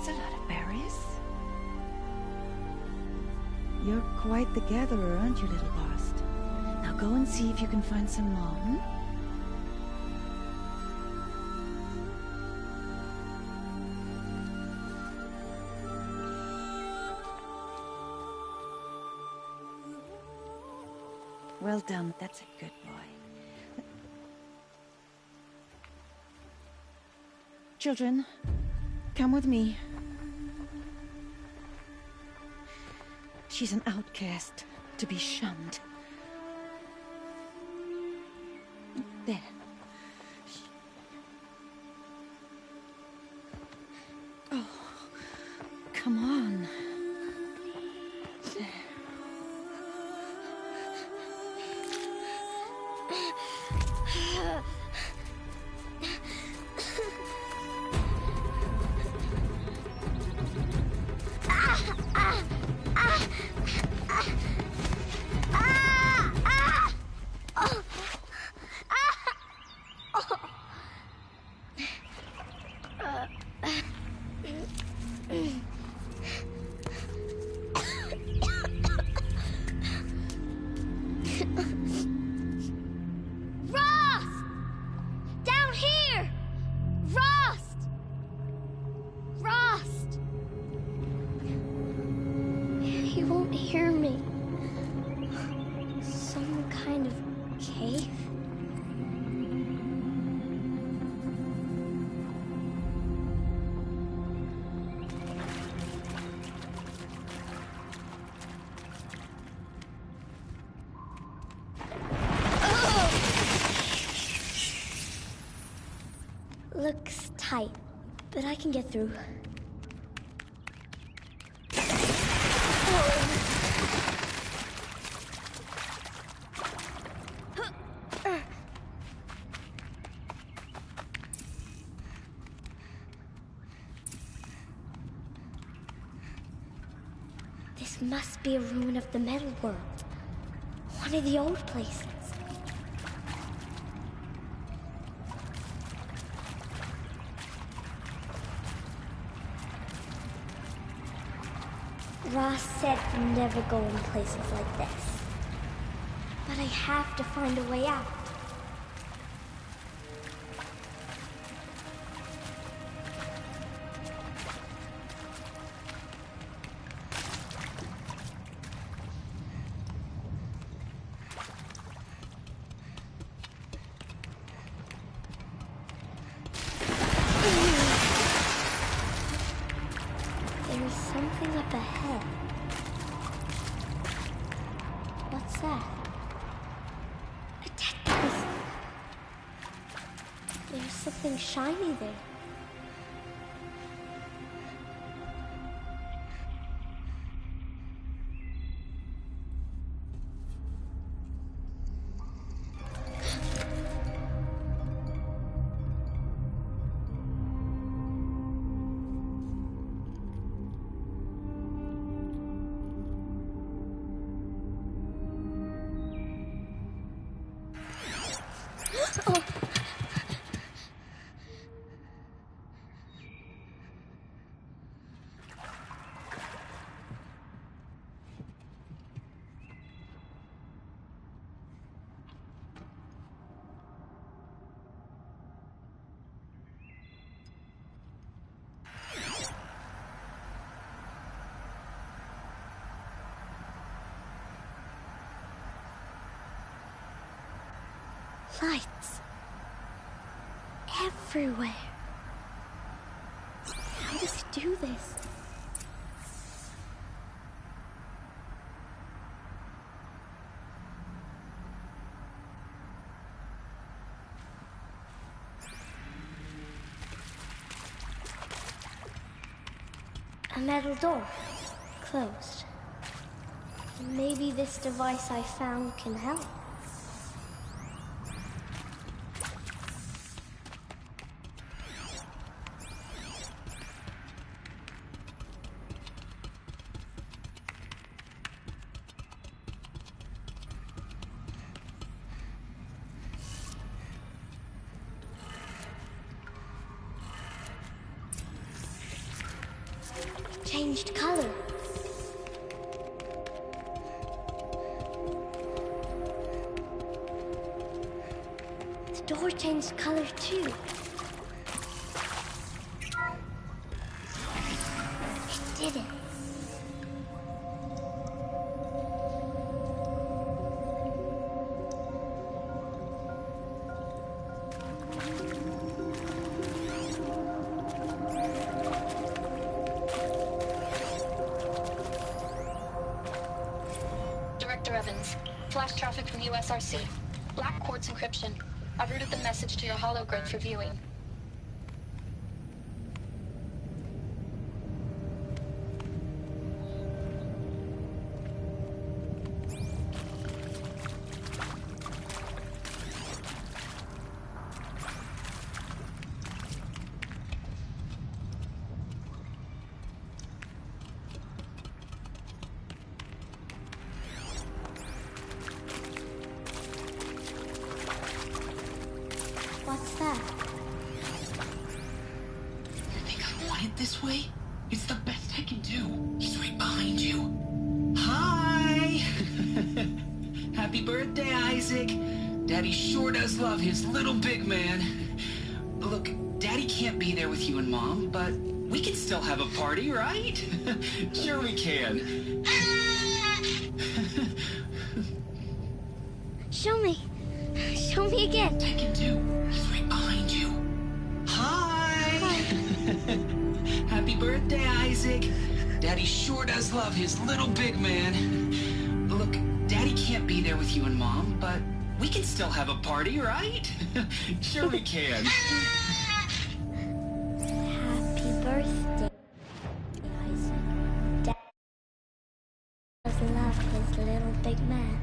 That's a lot of berries. You're quite the gatherer, aren't you, little Bast? Now go and see if you can find some more, hmm? Well done, that's a good boy. Children, come with me. She's an outcast, to be shunned. There. Oh, come on. There. Looks tight, but I can get through. This must be a ruin of the metal world. One of the old places. Ross said never go in places like this. But I have to find a way out. There's something up ahead. What's that? A dead person. There's something shiny there. Lights. Everywhere. How does he do this? A metal door. Closed. Maybe this device I found can help. changed color. The door changed color too. It did it. Director Evans, flash traffic from USRC. Black quartz encryption. I've routed the message to your hologrid for viewing. What's that? You think I want it this way? It's the best I can do. He's right behind you. Hi! Happy birthday, Isaac. Daddy sure does love his little big man. Look, Daddy can't be there with you and Mom, but we can still have a party, right? Sure we can. Show me. Show me again. I can do. He's right behind you. Hi! Happy birthday, Isaac. Daddy sure does love his little big man. Look, Daddy can't be there with you and Mom, but we can still have a party, right? Sure we can. Happy birthday, Isaac. Dad does love his little big man.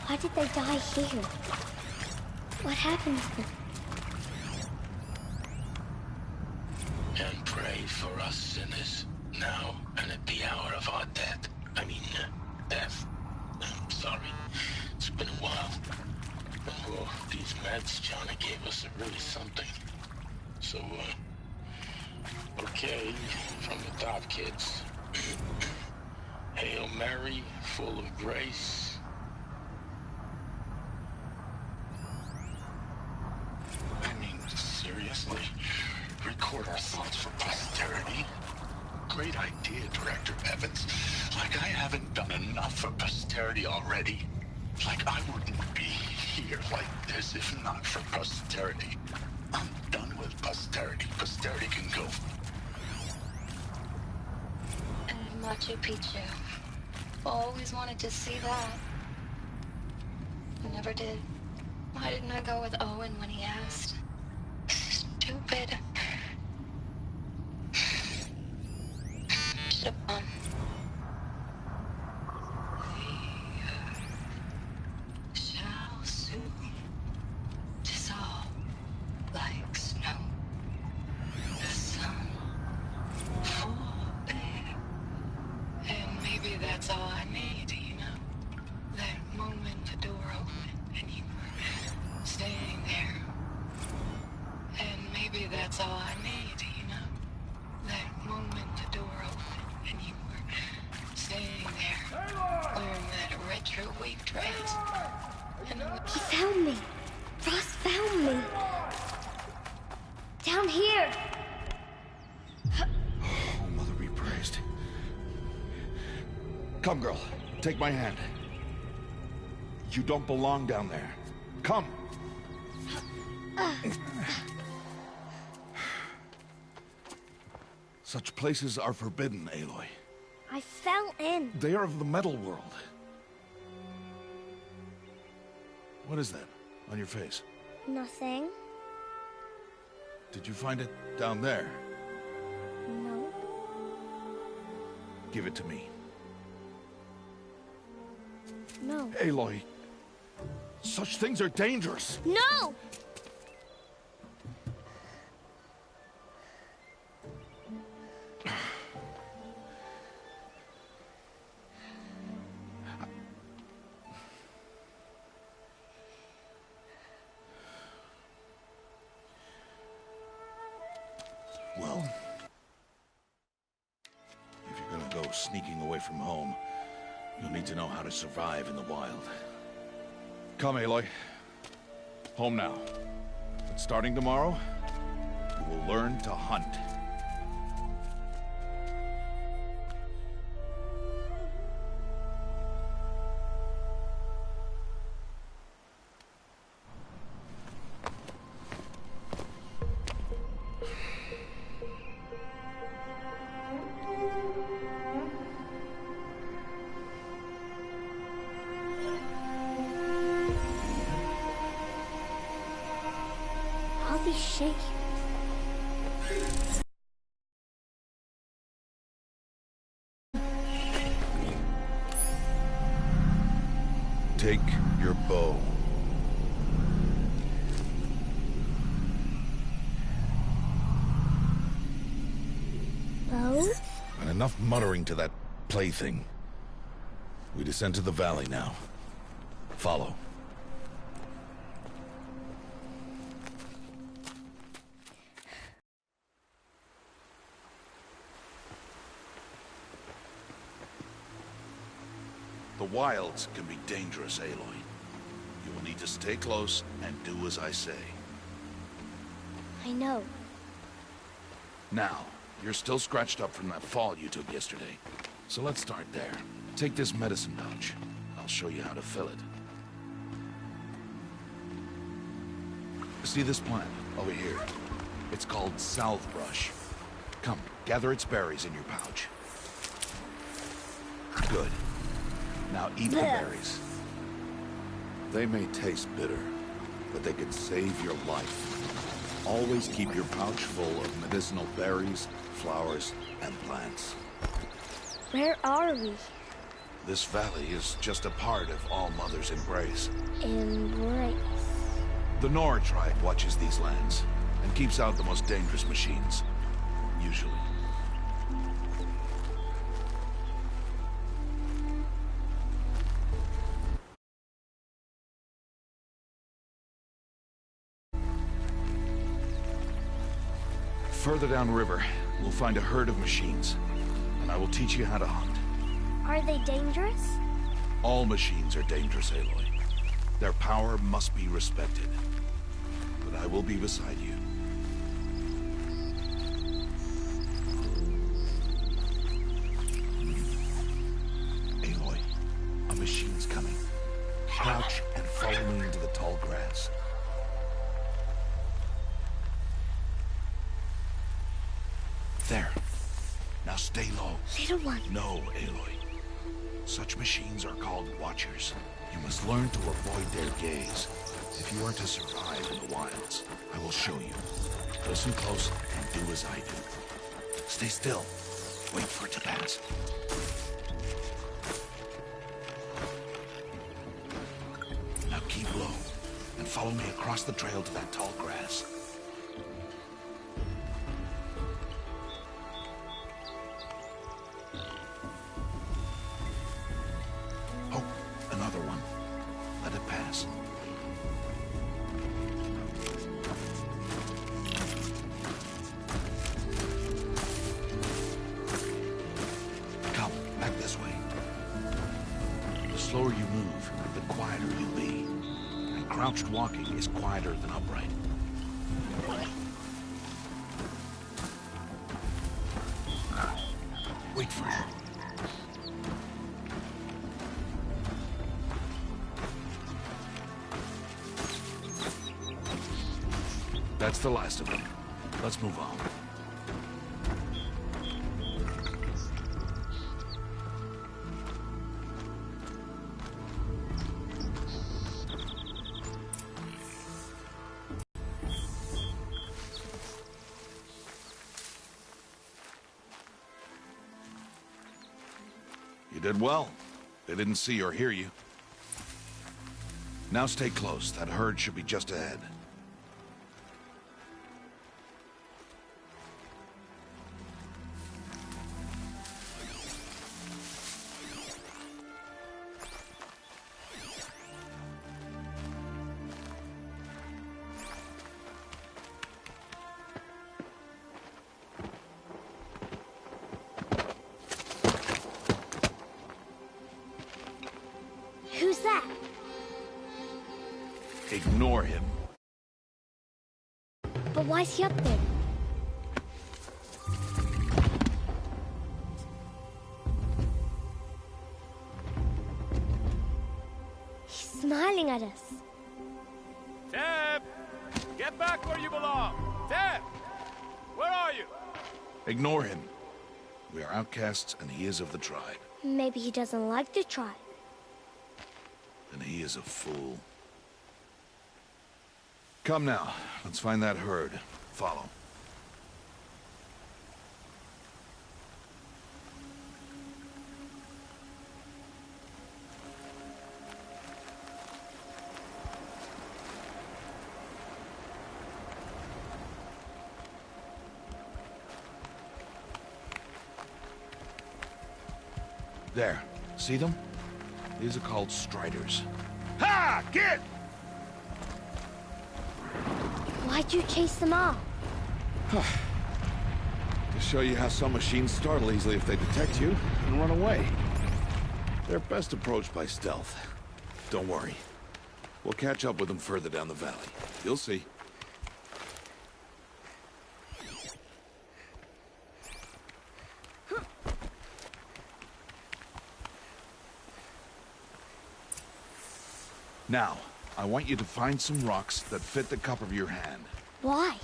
Why did they die here? What happened to them? And pray for us sinners, now and at the hour of our death. Death. I'm sorry. It's been a while. Oh, these meds Johnny gave us are really something. So, okay, from the top, kids. Hail Mary, full of grace. Seriously? Record our thoughts for posterity? Great idea, Director Evans. Like I haven't done enough for posterity already. Like I wouldn't be here like this if not for posterity. I'm done with posterity. Posterity can go. And Machu Picchu. Always wanted to see that. I never did. Why didn't I go with Owen when he asked? Stupid. Should have gone. We shall soon dissolve like snow. The sun forbear. And maybe that's all I need, you know? That moment the door opened and you were standing there. And maybe that's all I need, you know? That moment the door opened and you were standing there wearing that retro wave dress. And He found me. Ross found me. Down here. Oh, Mother be praised. Come, girl. Take my hand. You don't belong down there. Come! Such places are forbidden, Aloy. I fell in. They are of the metal world. What is that on your face? Nothing. Did you find it down there? No. Give it to me. No. Aloy, such things are dangerous. No! Well, if you're gonna go sneaking away from home, you'll need to know how to survive in the wild. Come, Aloy. Home now. But starting tomorrow, you will learn to hunt. All these shaking. Take your bow. Bow? And enough muttering to that plaything. We descend to the valley now. Follow. The wilds can be dangerous, Aloy. You will need to stay close and do as I say. I know. Now, you're still scratched up from that fall you took yesterday. So let's start there. Take this medicine pouch. I'll show you how to fill it. See this plant over here? It's called salve brush. Come, gather its berries in your pouch. Good. Now eat the berries. They may taste bitter, but they can save your life. Always keep your pouch full of medicinal berries, flowers, and plants. Where are we? This valley is just a part of All Mother's embrace. Embrace. The Nora tribe watches these lands and keeps out the most dangerous machines. Usually. Further downriver, we'll find a herd of machines, and I will teach you how to hunt. Are they dangerous? All machines are dangerous, Aloy. Their power must be respected. But I will be beside you. Aloy, a machine's coming. Crouch and follow me into the tall grass. There. Now stay low. Little one. No, Aloy. Such machines are called Watchers. You must learn to avoid their gaze. If you are to survive in the wilds, I will show you. Listen close and do as I do. Stay still. Wait for it to pass. Now keep low and follow me across the trail to that tall grass. Oh, another one. Let it pass. Come, back this way. The slower you move, the quieter you'll be. And crouched walking is quieter than upright. Wait for it. That's the last of them. Let's move on. You did well. They didn't see or hear you. Now stay close. That herd should be just ahead. Who's that? Ignore him. But why's he up there? He's smiling at us. Teb! Get back where you belong! Teb! Where are you? Ignore him. We are outcasts, and he is of the tribe. Maybe he doesn't like the tribe. And he is a fool. Come now, let's find that herd. Follow. There. See them? These are called striders. Ha! Get! Why'd you chase them off? To show you how some machines startle easily if they detect you and run away. They're best approached by stealth. Don't worry. We'll catch up with them further down the valley. You'll see. Now, I want you to find some rocks that fit the cup of your hand. Why?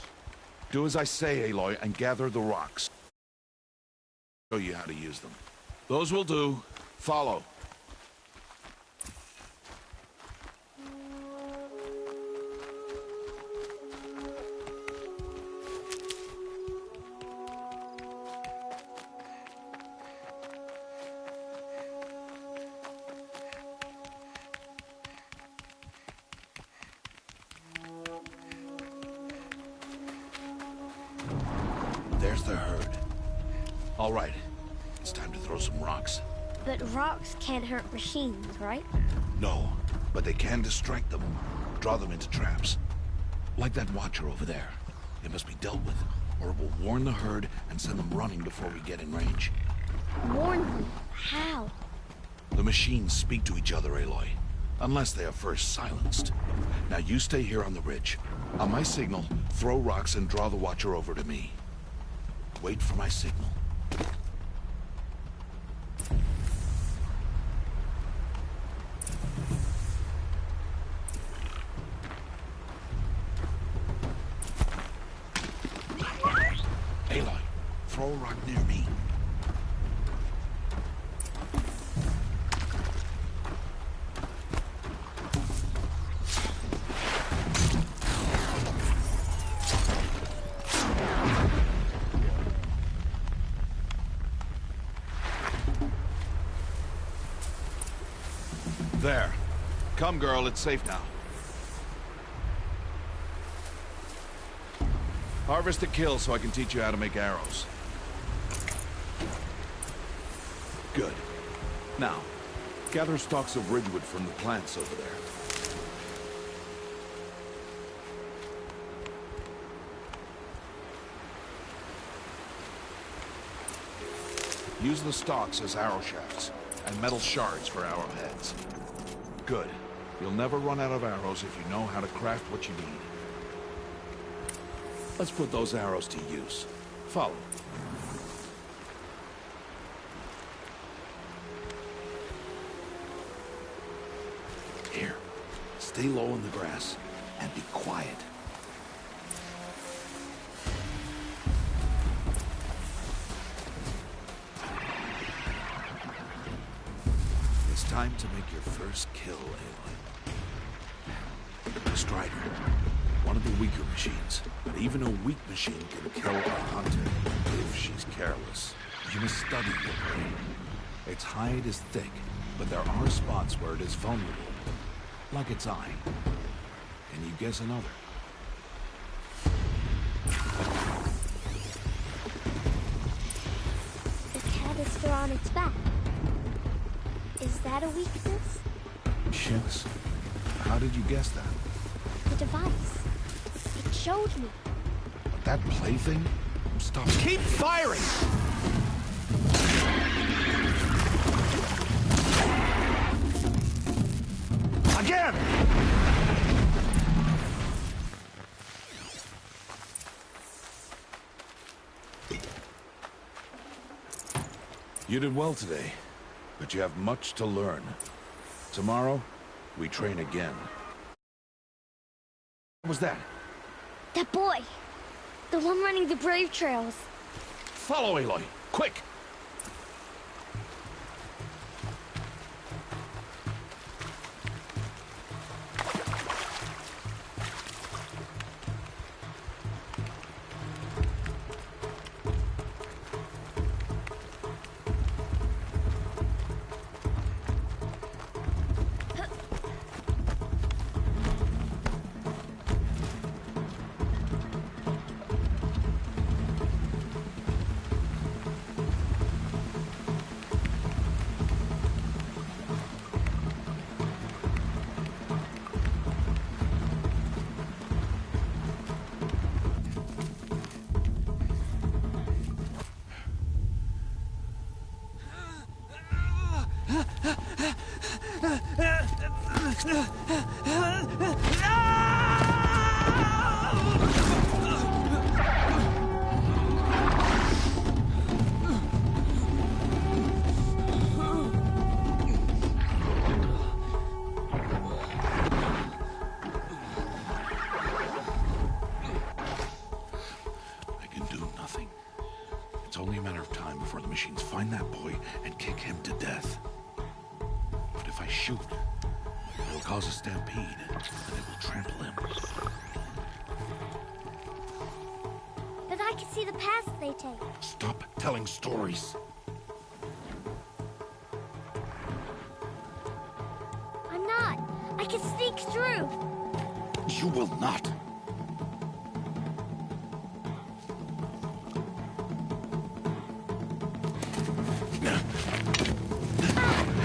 Do as I say, Aloy, and gather the rocks. Show you how to use them. Those will do. Follow. There's the herd. All right. It's time to throw some rocks. But rocks can't hurt machines, right? No, but they can distract them. Draw them into traps. Like that watcher over there. It must be dealt with, or it will warn the herd and send them running before we get in range. Warn them? How? The machines speak to each other, Aloy. Unless they are first silenced. Now you stay here on the ridge. On my signal, throw rocks and draw the watcher over to me. Wait for my signal. Aloy, throw a rock near me. There. Come, girl, it's safe now. Harvest a kill so I can teach you how to make arrows. Good. Now, gather stalks of ridgewood from the plants over there. Use the stalks as arrow shafts, and metal shards for arrowheads. Good. You'll never run out of arrows if you know how to craft what you need. Let's put those arrows to use. Follow. Here. Stay low in the grass, and be quiet. Time to make your first kill, Aloy. The Strider. One of the weaker machines. But even a weak machine can kill a hunter if she's careless. You must study your prey. Its hide is thick, but there are spots where it is vulnerable. Like its eye. Can you guess another? The canister on its back. Is that a weakness? Yes. How did you guess that? The device. It showed me. But that plaything? Stop. Keep firing! Again! You did well today, but you have much to learn. Tomorrow, we train again. What was that? That boy. The one running the brave trails. Follow Aloy, quick! Only a matter of time before the machines find that boy and kick him to death. But if I shoot, it will cause a stampede, and it will trample him. But I can see the paths they take. Stop telling stories. I'm not. I can sneak through. You will not.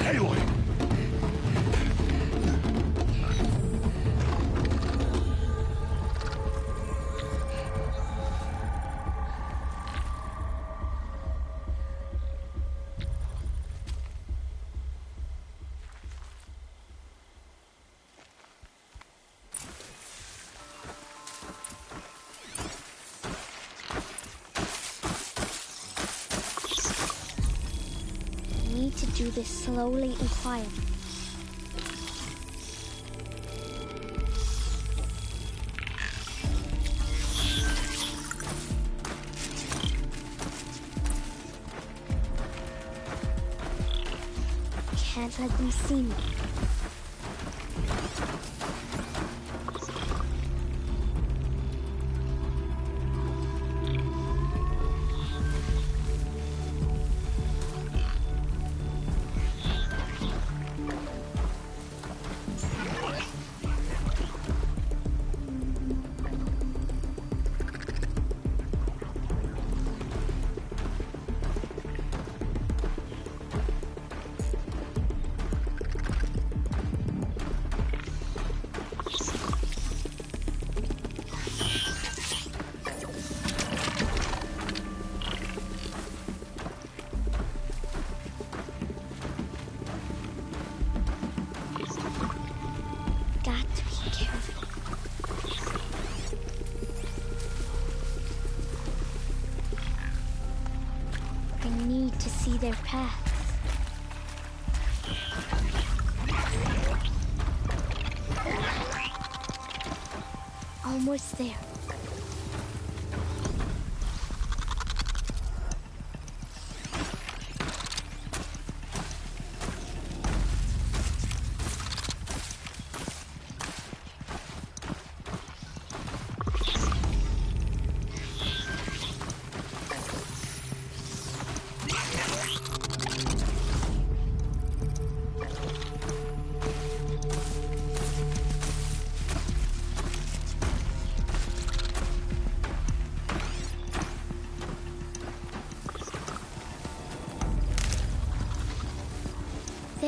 Aloy! Need to do this slowly and quietly. Can't let them see me. To see their paths. Almost there.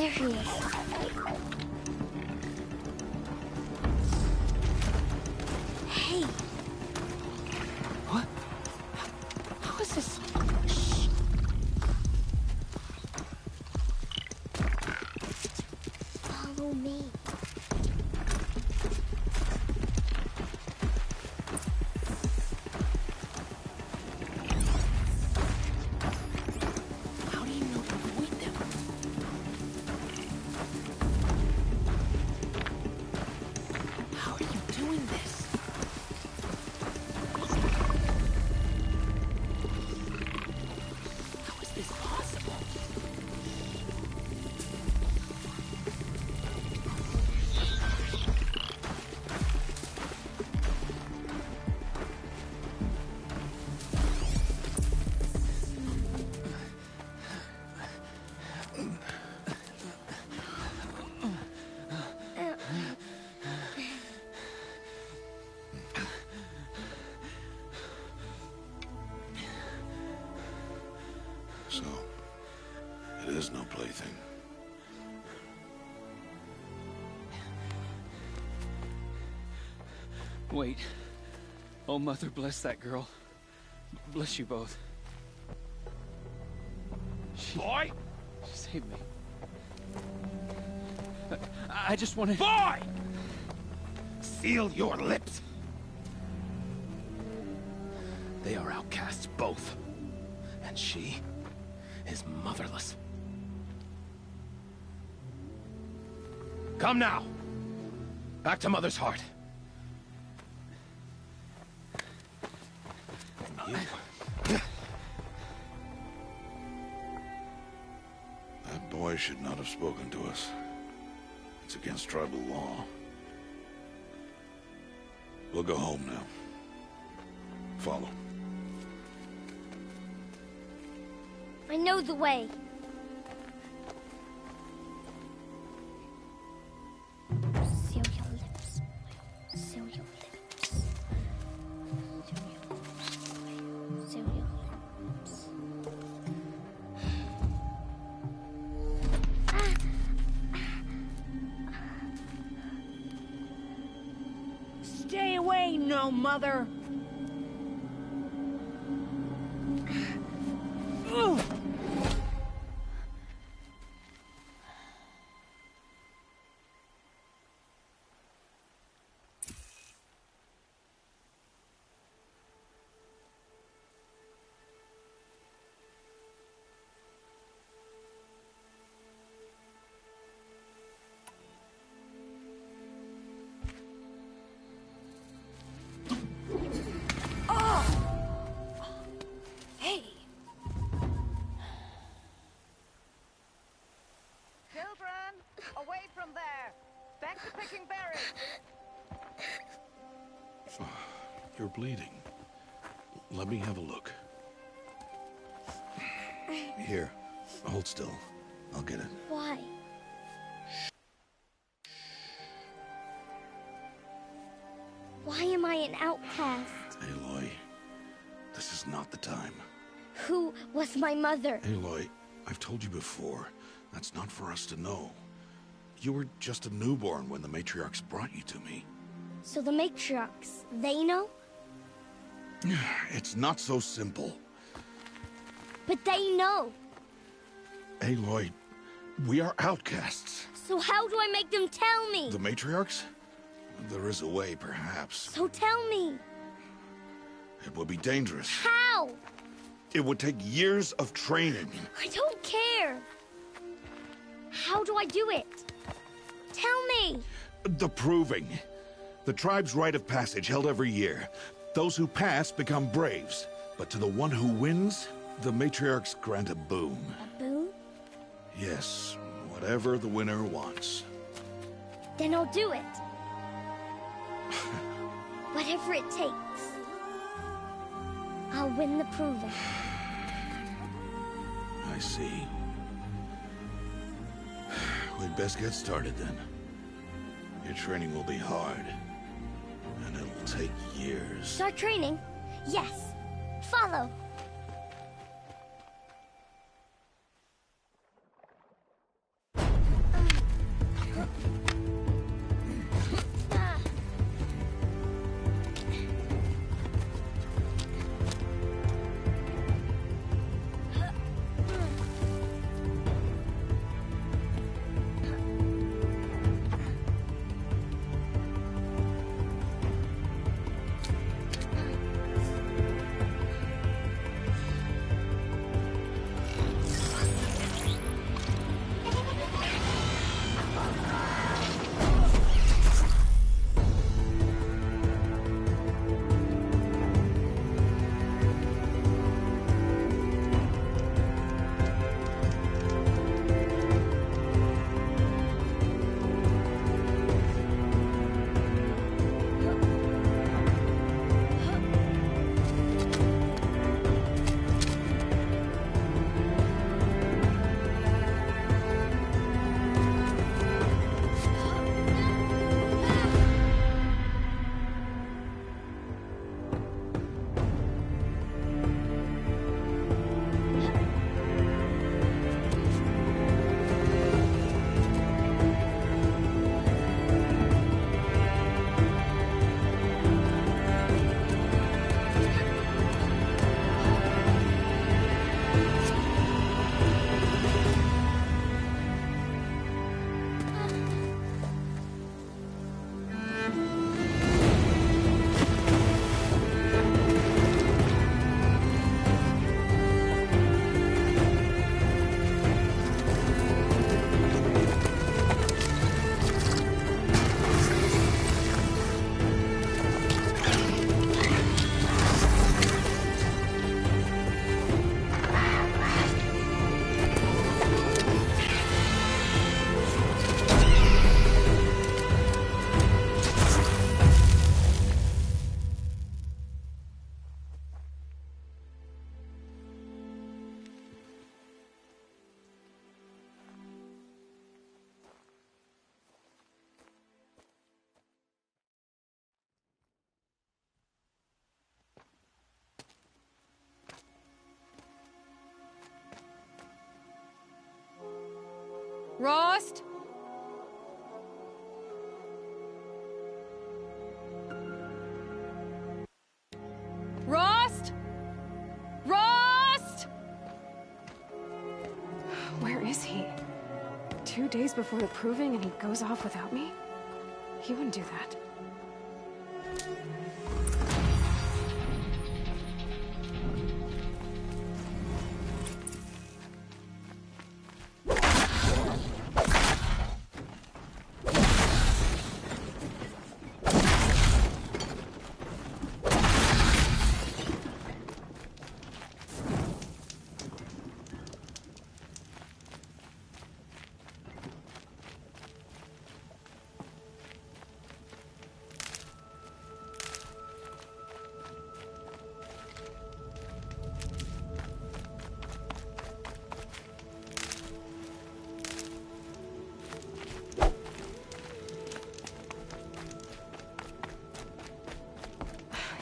There he is. Hey. What? How is this? Shh. Follow me. How do you know to avoid them? How are you doing this? How is this possible? So, it is no plaything. Wait. Oh, Mother, bless that girl. Bless you both. Boy! She saved me. I just want to... Boy! Seal your lips! They are outcasts, both. And she is motherless. Come now! Back to Mother's heart. And you... That boy should not have spoken to us. It's against tribal law. We'll go home now. Follow. I know the way. Seal your lips. Seal your lips. Seal your lips. Seal your lips. Stay away, no mother! Hey! Children, away from there! Back to picking berries! You're bleeding. Let me have a look. Here, hold still. I'll get it. Why? Why am I an outcast? Aloy, this is not the time. Who was my mother? Aloy, I've told you before, that's not for us to know. You were just a newborn when the matriarchs brought you to me. So the matriarchs, they know? It's not so simple. But they know. Aloy, we are outcasts. So how do I make them tell me? The matriarchs? There is a way, perhaps. So tell me. It would be dangerous. How? It would take years of training. I don't care. How do I do it? Tell me. The proving. The tribe's rite of passage held every year. Those who pass become braves. But to the one who wins, the matriarchs grant a boon. A boon? Yes, whatever the winner wants. Then I'll do it. Whatever it takes. I'll win the proving. I see. We'd best get started then. Your training will be hard. And it'll take years. Start training? Yes. Follow. Rost? Rost? Rost? Where is he? 2 days before the proving and he goes off without me? He wouldn't do that.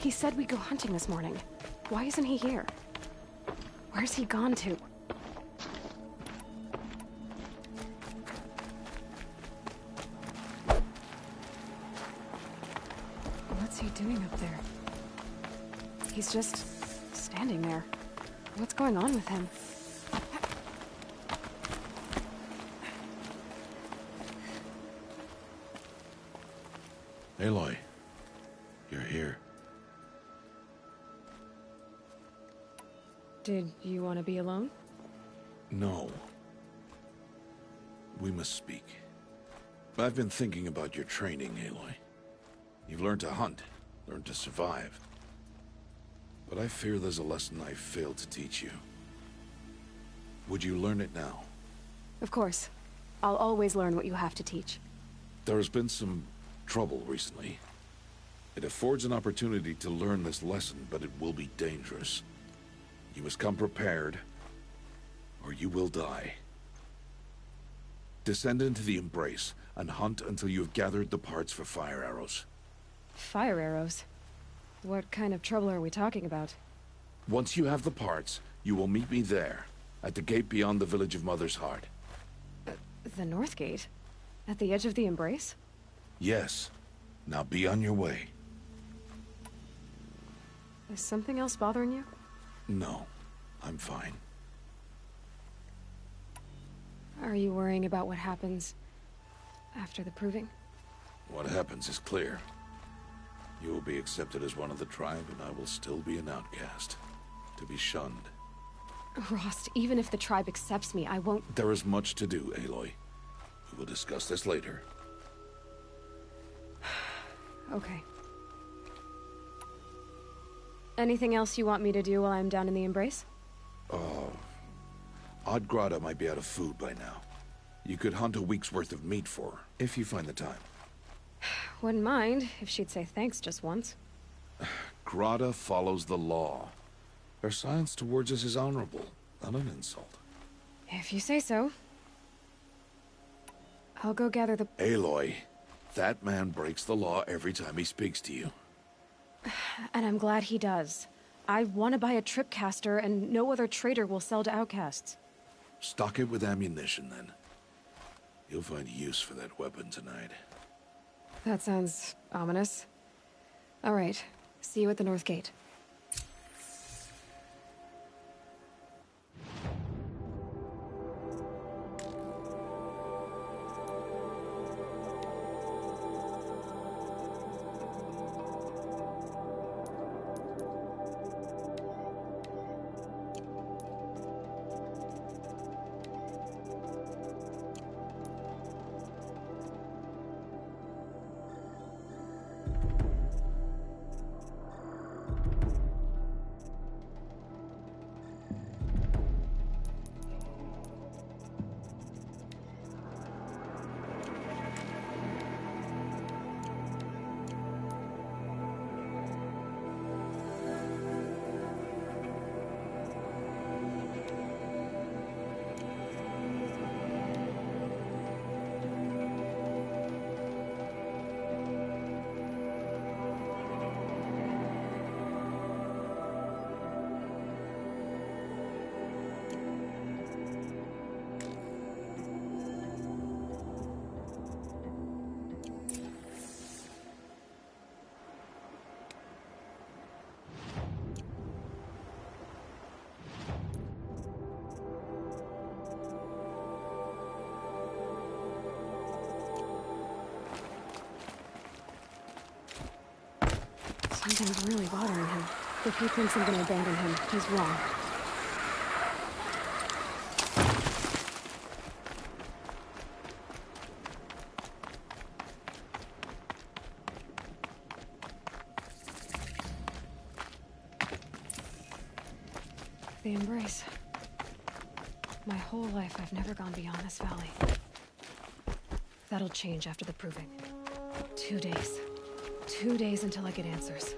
He said we'd go hunting this morning. Why isn't he here? Where's he gone to? What's he doing up there? He's just standing there. What's going on with him? Aloy, you're here. Did you want to be alone? No. We must speak. I've been thinking about your training, Aloy. You've learned to hunt, learned to survive. But I fear there's a lesson I failed to teach you. Would you learn it now? Of course. I'll always learn what you have to teach. There has been some trouble recently. It affords an opportunity to learn this lesson, but it will be dangerous. You must come prepared, or you will die. Descend into the Embrace, and hunt until you have gathered the parts for fire arrows. Fire arrows? What kind of trouble are we talking about? Once you have the parts, you will meet me there, at the gate beyond the village of Mother's Heart. The North Gate? At the edge of the Embrace? Yes. Now be on your way. Is something else bothering you? No, I'm fine. Are you worrying about what happens after the proving? What happens is clear. You will be accepted as one of the tribe, and I will still be an outcast, to be shunned. Rost, even if the tribe accepts me, I won't... There is much to do, Aloy. We will discuss this later. Okay. Anything else you want me to do while I'm down in the Embrace? Odd Grata might be out of food by now. You could hunt a week's worth of meat for her, if you find the time. Wouldn't mind if she'd say thanks just once. Grata follows the law. Her silence towards us is honorable, not an insult. If you say so. I'll go gather the... Aloy, that man breaks the law every time he speaks to you. And I'm glad he does. I want to buy a tripcaster, and no other trader will sell to outcasts. Stock it with ammunition, then. You'll find use for that weapon tonight. That sounds ominous. All right. See you at the North Gate. Something's really bothering him. If he thinks I'm gonna abandon him, he's wrong. The embrace. My whole life, I've never gone beyond this valley. That'll change after the proving. 2 days. 2 days until I get answers.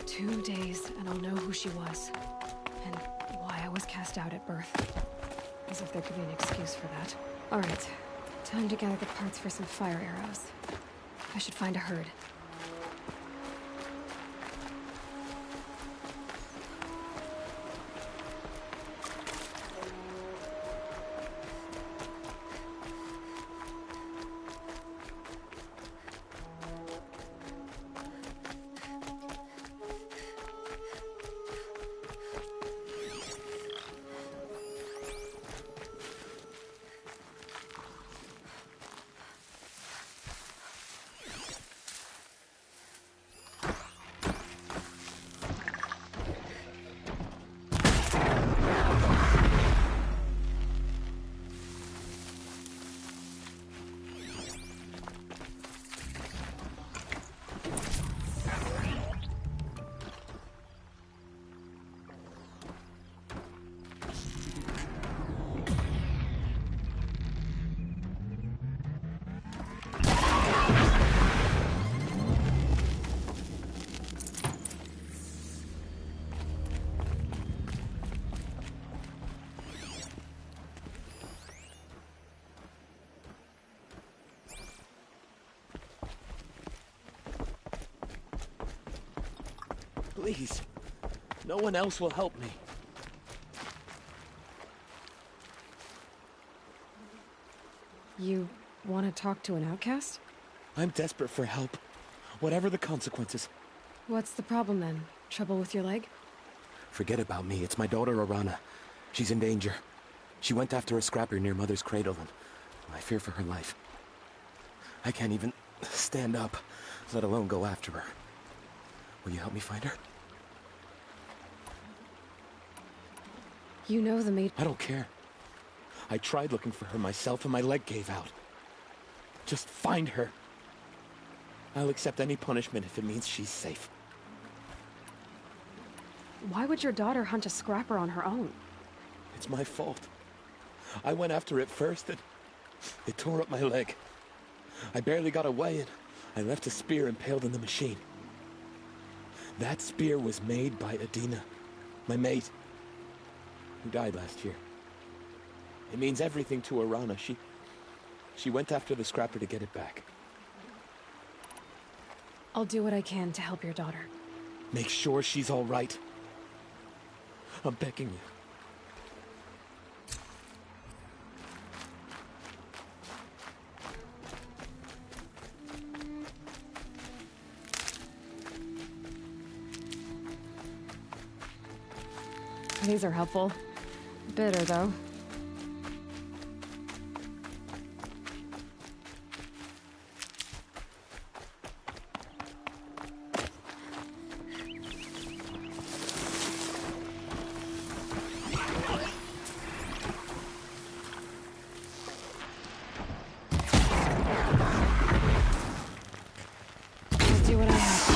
2 days, and I'll know who she was. And why I was cast out at birth. As if there could be an excuse for that. Alright. Time to gather the parts for some fire arrows. I should find a herd. Please. No one else will help me. You want to talk to an outcast? I'm desperate for help. Whatever the consequences. What's the problem then? Trouble with your leg? Forget about me. It's my daughter, Arana. She's in danger. She went after a scrapper near Mother's cradle, and I fear for her life. I can't even stand up, let alone go after her. Will you help me find her? You know the maid... I don't care. I tried looking for her myself and my leg gave out. Just find her. I'll accept any punishment if it means she's safe. Why would your daughter hunt a scrapper on her own? It's my fault. I went after it first and it tore up my leg. I barely got away and I left a spear impaled in the machine. That spear was made by Adina, my mate, who died last year. It means everything to Arana. She went after the scrapper to get it back. I'll do what I can to help your daughter. Make sure she's all right. I'm begging you. These are helpful. Bitter, though. I'll do what I have to.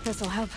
This'll help.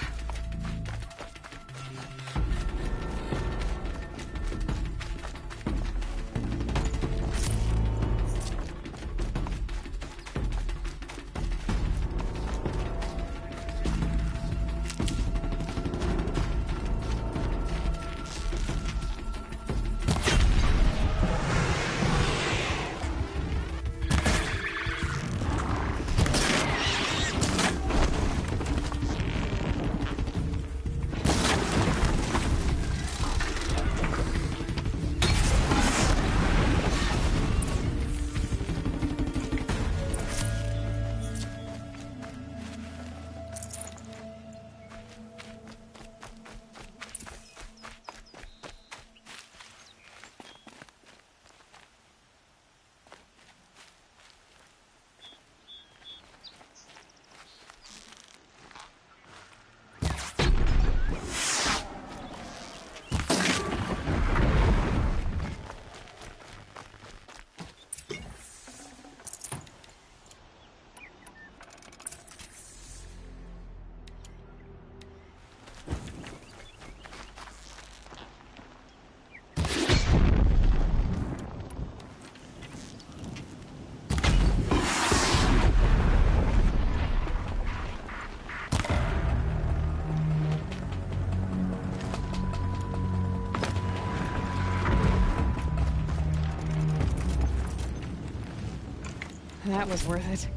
That was worth it.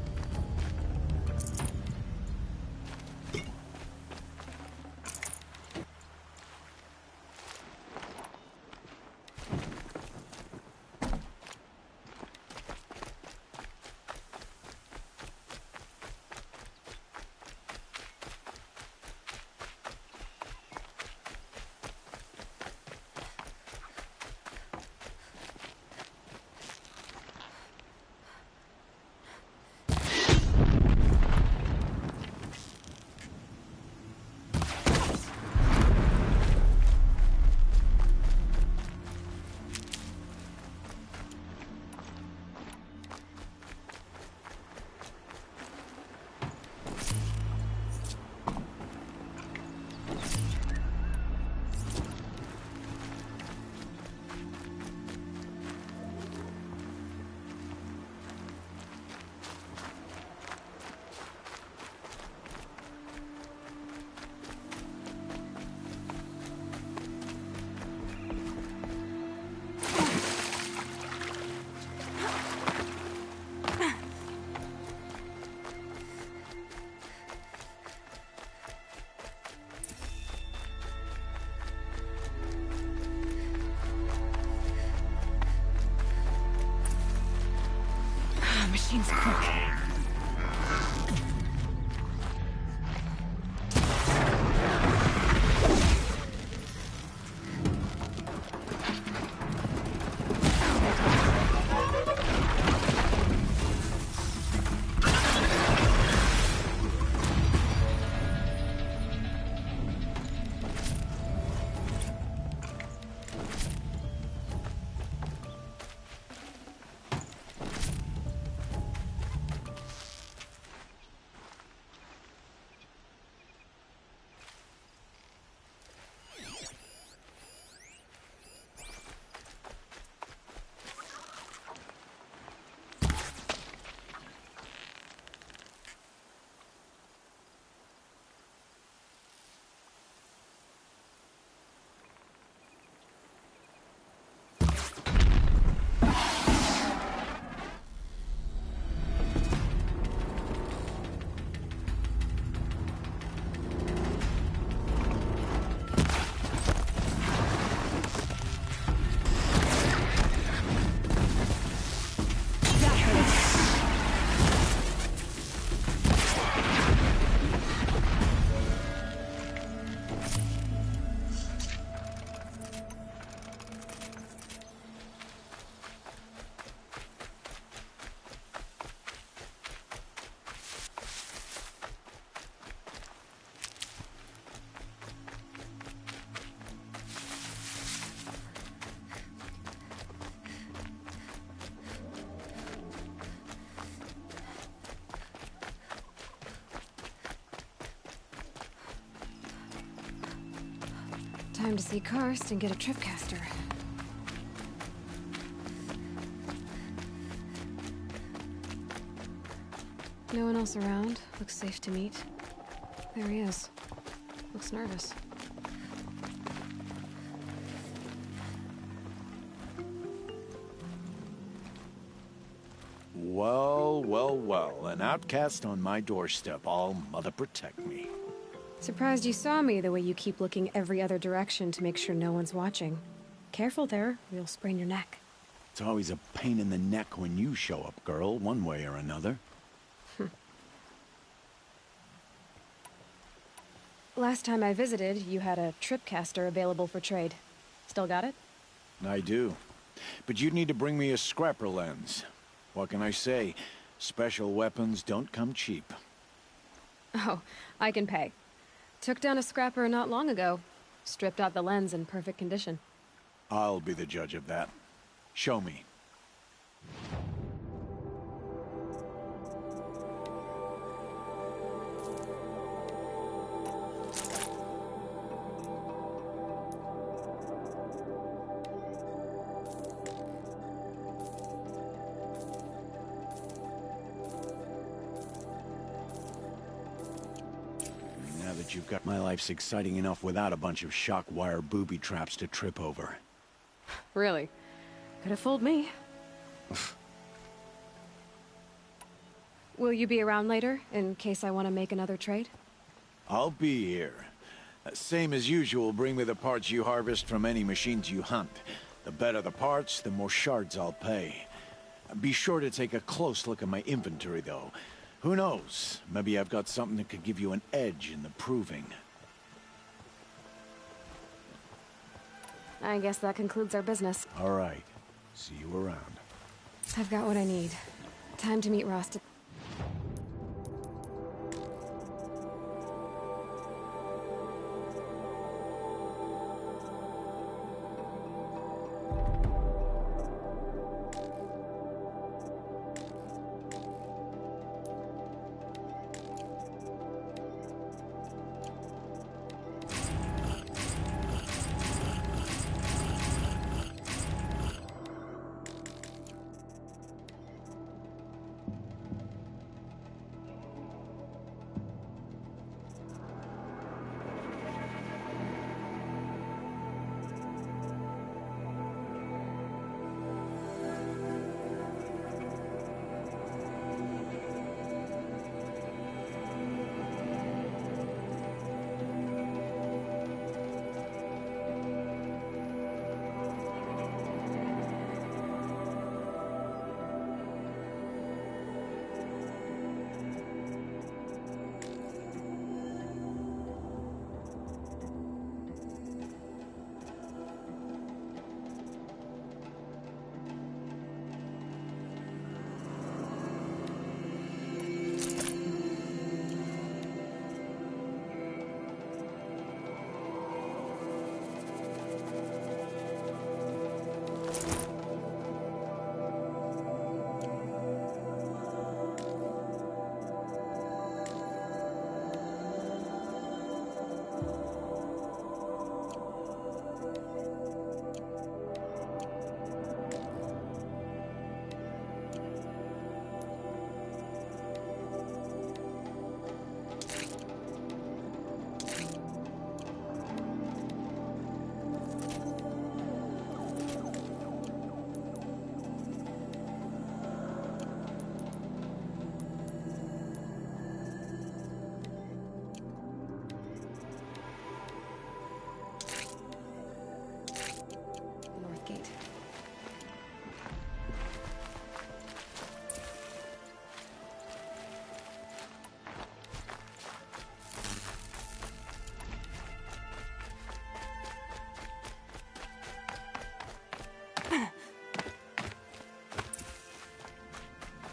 Machine's quick. Time to see Karst and get a tripcaster. No one else around. Looks safe to meet. There he is. Looks nervous. Well, well, well. An outcast on my doorstep. All mother protect me. Surprised you saw me the way you keep looking every other direction to make sure no one's watching. Careful there, or you'll sprain your neck. It's always a pain in the neck when you show up, girl, one way or another. Last time I visited, you had a tripcaster available for trade. Still got it? I do. But you'd need to bring me a scrapper lens. What can I say? Special weapons don't come cheap. Oh, I can pay. Took down a scrapper not long ago. Stripped out the lens in perfect condition. I'll be the judge of that. Show me. You've got my life's exciting enough without a bunch of shock wire booby traps to trip over. Really? Could have fooled me. Will you be around later, in case I want to make another trade? I'll be here. Same as usual, bring me the parts you harvest from any machines you hunt. The better the parts, the more shards I'll pay. Be sure to take a close look at my inventory, though. Who knows? Maybe I've got something that could give you an edge in the proving. I guess that concludes our business. All right. See you around. I've got what I need. Time to meet Rost.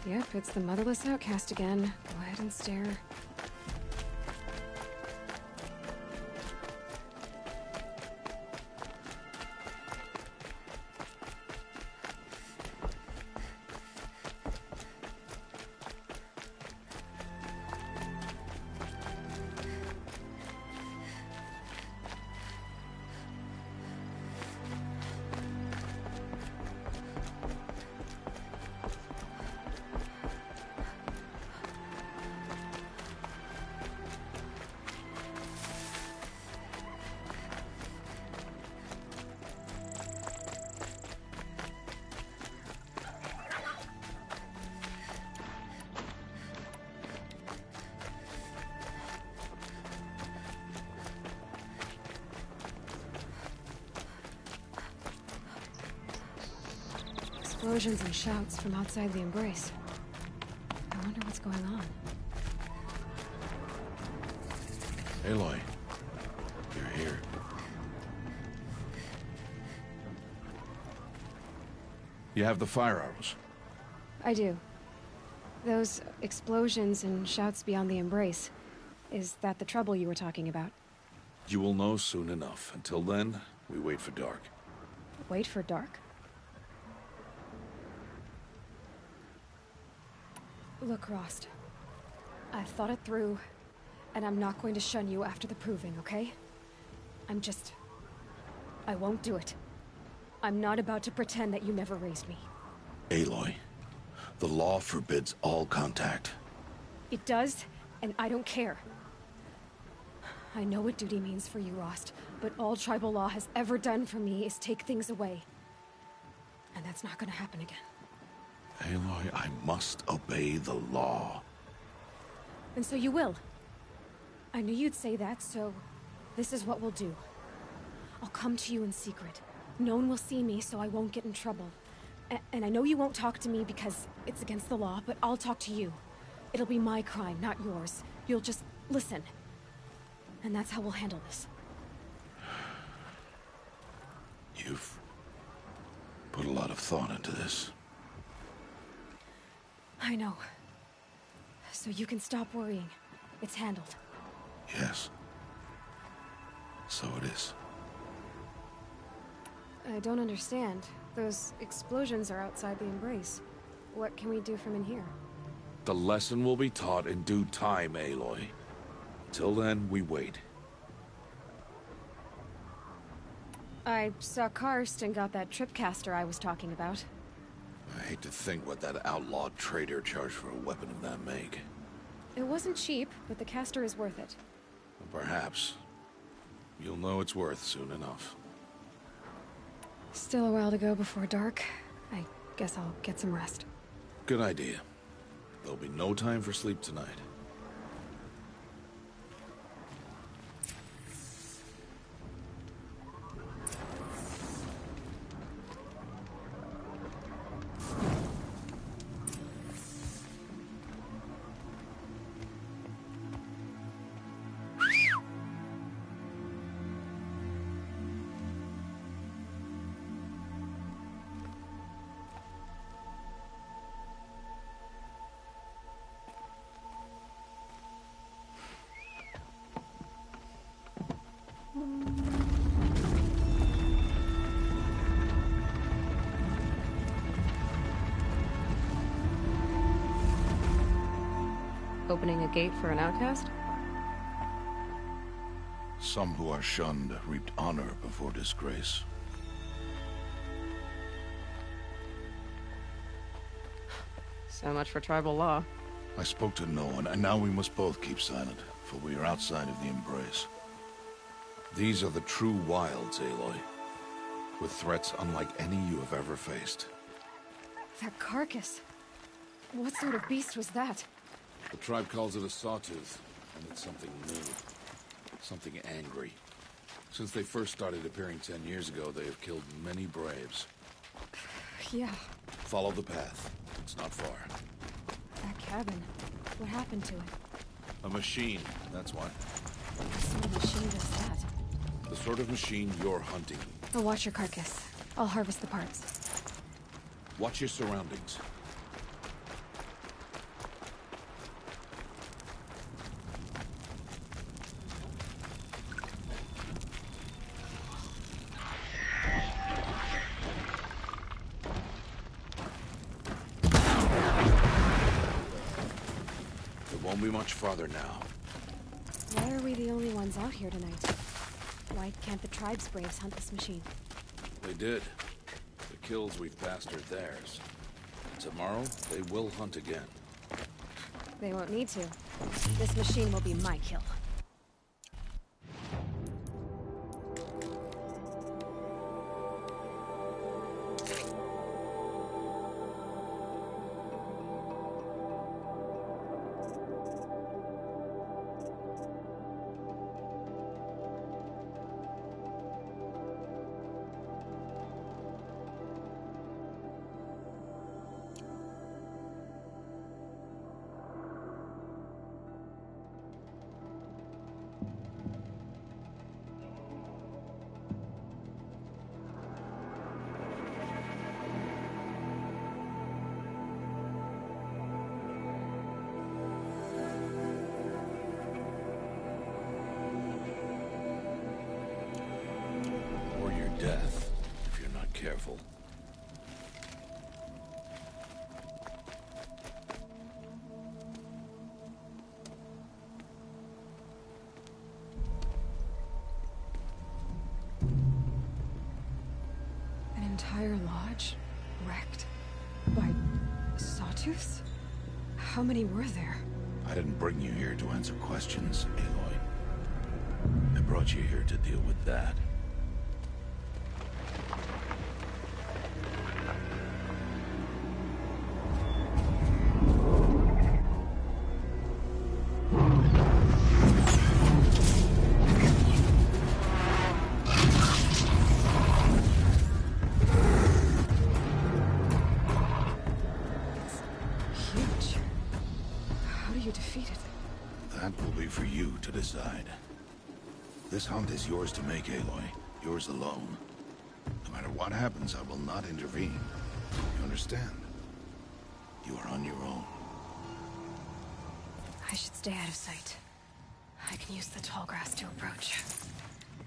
Yep, it's the motherless outcast again. Go ahead and stare. Explosions and shouts from outside the Embrace. I wonder what's going on. Aloy, you're here. You have the fire arrows? I do. Those explosions and shouts beyond the Embrace. Is that the trouble you were talking about? You will know soon enough. Until then, we wait for dark. Wait for dark? Look, Rost. I've thought it through, and I'm not going to shun you after the proving, okay? I won't do it. I'm not about to pretend that you never raised me. Aloy, the law forbids all contact. It does, and I don't care. I know what duty means for you, Rost, but all tribal law has ever done for me is take things away. And that's not gonna happen again. Aloy, I must obey the law. And so you will. I knew you'd say that, so this is what we'll do. I'll come to you in secret. No one will see me, so I won't get in trouble. And I know you won't talk to me because it's against the law, but I'll talk to you. It'll be my crime, not yours. You'll just listen. And that's how we'll handle this. You've put a lot of thought into this. I know. So you can stop worrying. It's handled. Yes. So it is. I don't understand. Those explosions are outside the Embrace. What can we do from in here? The lesson will be taught in due time, Aloy. Till then, we wait. I saw Karst and got that tripcaster I was talking about. I hate to think what that outlawed trader charged for a weapon of that make. It wasn't cheap, but the caster is worth it. Perhaps. You'll know it's worth soon enough. Still a while to go before dark. I guess I'll get some rest. Good idea. There'll be no time for sleep tonight. Opening a gate for an outcast? Some who are shunned reaped honor before disgrace. So much for tribal law. I spoke to no one, and now we must both keep silent, for we are outside of the Embrace. These are the true wilds, Aloy, with threats unlike any you have ever faced. That carcass. What sort of beast was that? The tribe calls it a sawtooth, and it's something new. Something angry. Since they first started appearing 10 years ago, they have killed many braves. Yeah. Follow the path. It's not far. That cabin. What happened to it? A machine, that's why. What sort of machine does that? The sort of machine you're hunting. I'll watch your carcass. I'll harvest the parts. Watch your surroundings. Won't be much farther now. Why are we the only ones out here tonight? Why can't the tribe's braves hunt this machine? They did. The kills we've passed are theirs. Tomorrow, they will hunt again. They won't need to. This machine will be my kill. Death, if you're not careful. An entire lodge wrecked by sawtooths? How many were there? I didn't bring you here to answer questions, Aloy. I brought you here to deal with that. This hunt is yours to make, Aloy. Yours alone. No matter what happens, I will not intervene. You understand? You are on your own. I should stay out of sight. I can use the tall grass to approach.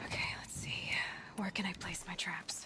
Okay, let's see. Where can I place my traps?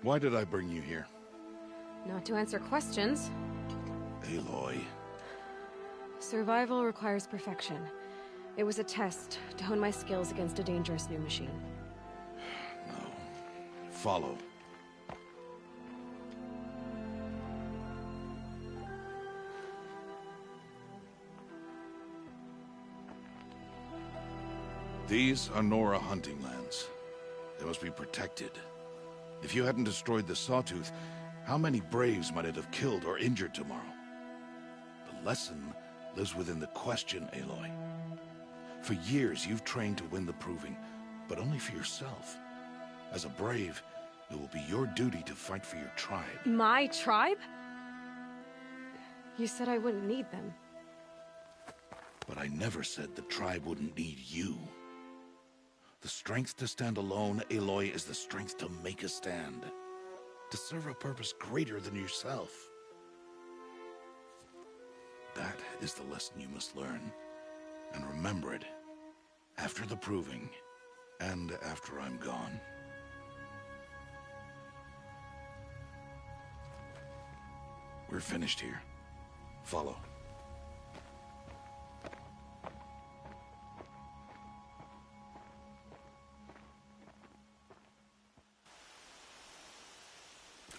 Why did I bring you here? Not to answer questions. Aloy. Survival requires perfection. It was a test to hone my skills against a dangerous new machine. No. Follow. These are Nora hunting lands. They must be protected. If you hadn't destroyed the Sawtooth, how many Braves might it have killed or injured tomorrow? The lesson lives within the question, Aloy. For years, you've trained to win the Proving, but only for yourself. As a Brave, it will be your duty to fight for your tribe. My tribe? You said I wouldn't need them. But I never said the tribe wouldn't need you. The strength to stand alone, Aloy, is the strength to make a stand. To serve a purpose greater than yourself. That is the lesson you must learn. And remember it. After the Proving. And after I'm gone. We're finished here. Follow.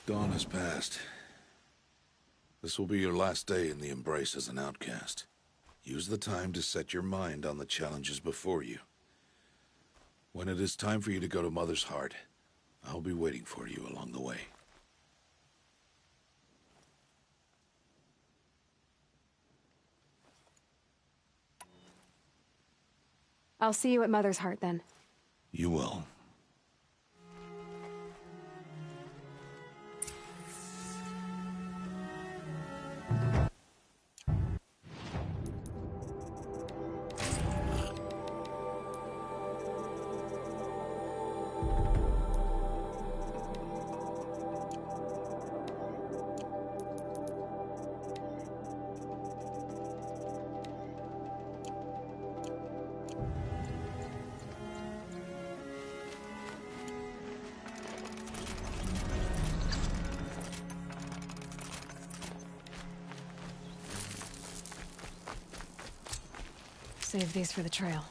Dawn has passed. This will be your last day in the Embrace as an outcast. Use the time to set your mind on the challenges before you. When it is time for you to go to Mother's Heart, I'll be waiting for you along the way. I'll see you at Mother's Heart then. You will. Save these for the trail.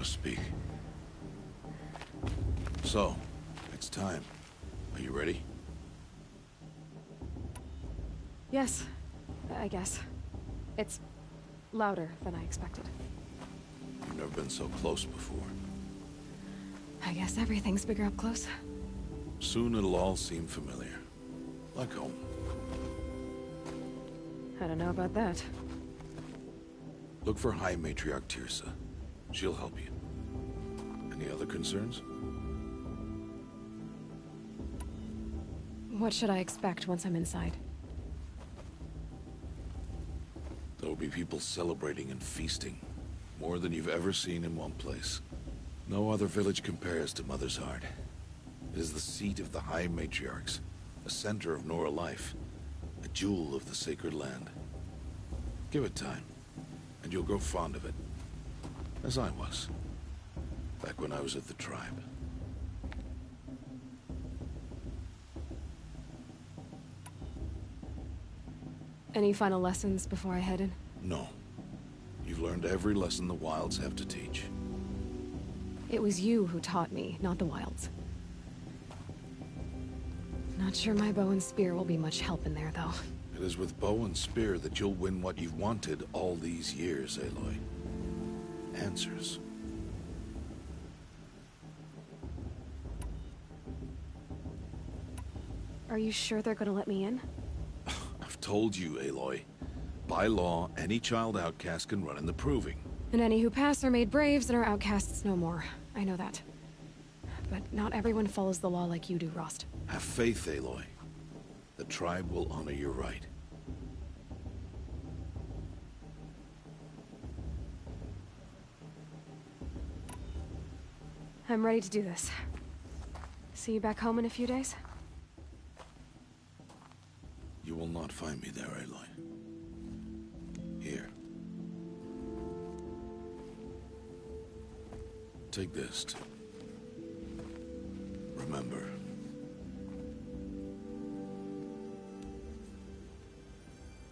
speak. So, it's time. Are you ready? Yes, I guess. It's louder than I expected. You've never been so close before. I guess everything's bigger up close. Soon it'll all seem familiar. Like home. I don't know about that. Look for High Matriarch Tirsa. She'll help you. Any other concerns? What should I expect once I'm inside? There will be people celebrating and feasting. More than you've ever seen in one place. No other village compares to Mother's Heart. It is the seat of the High Matriarchs, a center of Nora life, a jewel of the sacred land. Give it time, and you'll grow fond of it. As I was, back when I was at the tribe. Any final lessons before I head in? No. You've learned every lesson the Wilds have to teach. It was you who taught me, not the Wilds. Not sure my bow and spear will be much help in there, though. It is with bow and spear that you'll win what you've wanted all these years, Aloy. Answers. Are you sure they're gonna let me in? I've told you, Aloy. By law, any child outcast can run in the Proving. And any who pass are made braves and are outcasts no more. I know that. But not everyone follows the law like you do, Rost. Have faith, Aloy. The tribe will honor your right. I'm ready to do this. See you back home in a few days? You will not find me there, Aloy. Here. Take this to remember.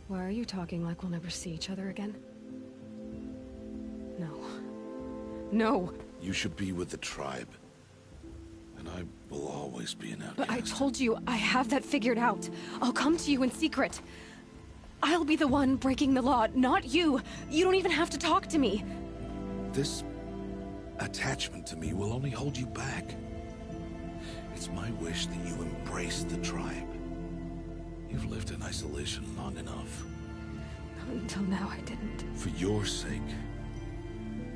Why are you talking like we'll never see each other again? No. No! You should be with the tribe. And I will always be an outcast. But I told you, I have that figured out. I'll come to you in secret. I'll be the one breaking the law, not you. You don't even have to talk to me. This attachment to me will only hold you back. It's my wish that you embrace the tribe. You've lived in isolation long enough. Until now, I didn't. For your sake,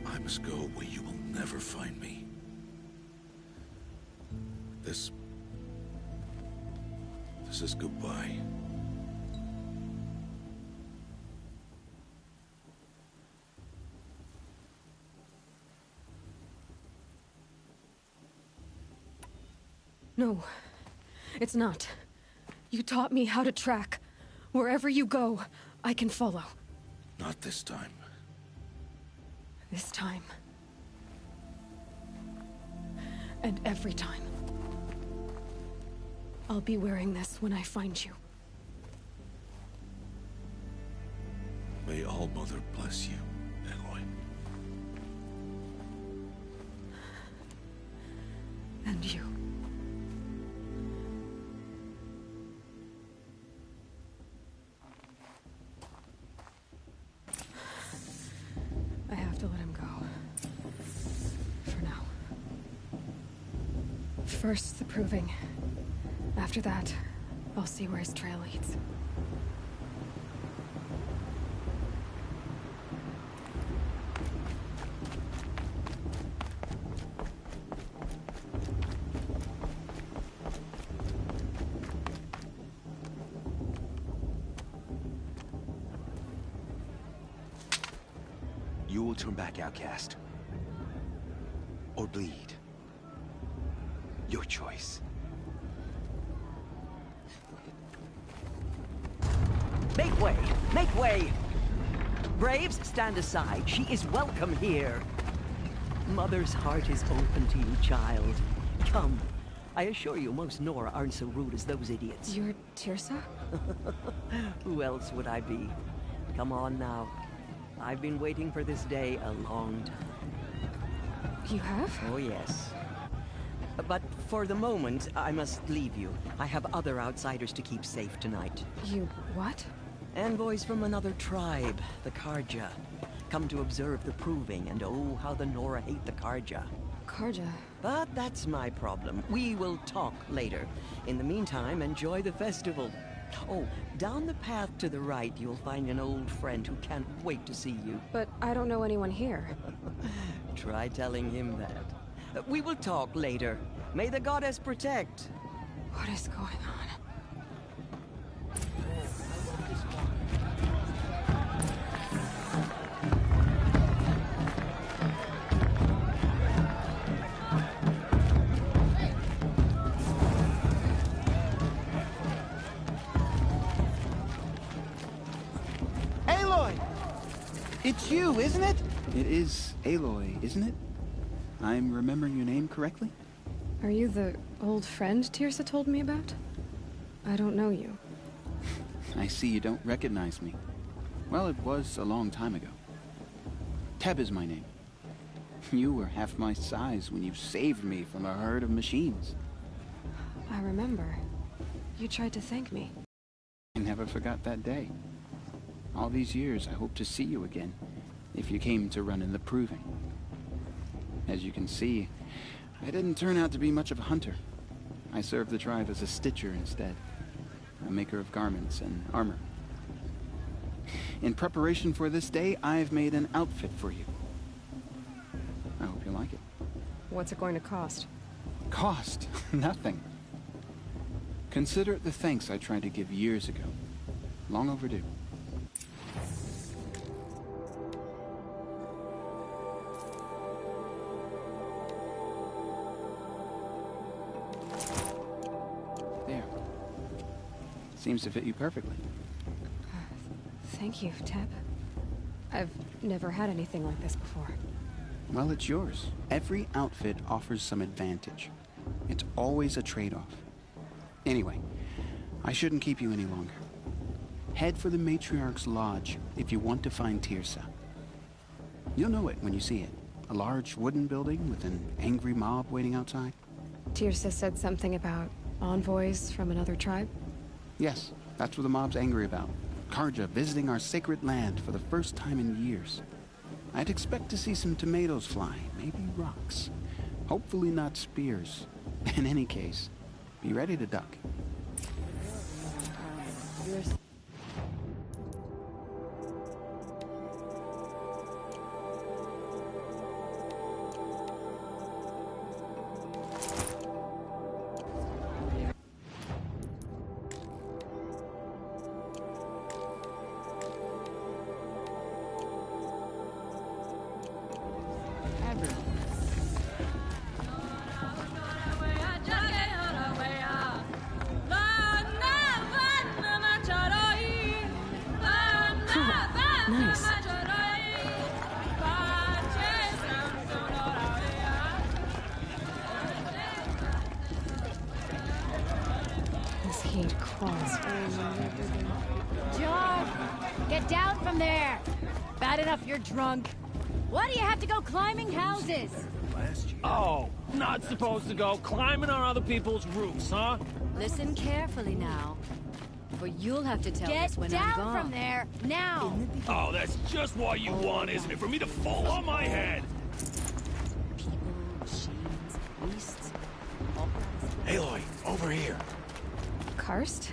I must go where you will never find me. This is goodbye. No, it's not. You taught me how to track. Wherever you go, I can follow. Not this time. This time. And every time. I'll be wearing this when I find you. May All Mother bless you, Aloy. And you. I have to let him go. For now. First, the Proving. After that, I'll see where his trail leads. You will turn back, outcast. Or bleed. Your choice. Make way! Make way! Braves, stand aside. She is welcome here. Mother's heart is open to you, child. Come. I assure you, most Nora aren't so rude as those idiots. You're Tirsa? Who else would I be? Come on now. I've been waiting for this day a long time. You have? Oh, yes. But for the moment, I must leave you. I have other outsiders to keep safe tonight. You what? Envoys from another tribe, the Carja. Come to observe the Proving, and oh, how the Nora hate the Carja. Karja. But that's my problem. We will talk later. In the meantime, enjoy the festival. Oh, down the path to the right, you'll find an old friend who can't wait to see you. But I don't know anyone here. Try telling him that. We will talk later. May the goddess protect. What is going on? It's you, isn't it? It is Aloy, isn't it? I'm remembering your name correctly? Are you the old friend Teersa told me about? I don't know you. I see you don't recognize me. Well, it was a long time ago. Teb is my name. You were half my size when you saved me from a herd of machines. I remember. You tried to thank me. I never forgot that day. All these years, I hope to see you again, if you came to run in the Proving. As you can see, I didn't turn out to be much of a hunter. I served the tribe as a stitcher instead, a maker of garments and armor. In preparation for this day, I've made an outfit for you. I hope you like it. What's it going to cost? Cost? Nothing. Consider it the thanks I tried to give years ago. Long overdue. Seems to fit you perfectly. Thank you, Teb. I've never had anything like this before. Well, it's yours. Every outfit offers some advantage. It's always a trade-off. Anyway, I shouldn't keep you any longer. Head for the Matriarch's Lodge if you want to find Teersa. You'll know it when you see it. A large wooden building with an angry mob waiting outside. Teersa said something about envoys from another tribe? Yes, that's what the mob's angry about. Karja visiting our sacred land for the first time in years. I'd expect to see some tomatoes fly, maybe rocks. Hopefully not spears. In any case, be ready to duck. Get down from there! Bad enough you're drunk. Why do you have to go climbing houses? Oh, not supposed to go climbing on other people's roofs, huh? Listen carefully now. For you'll have to tell us when I'm gone. Get down from there, now! Oh, that's just what you want, isn't it? For me to fall on my head! People, machines, beasts... Aloy, over here. Karst?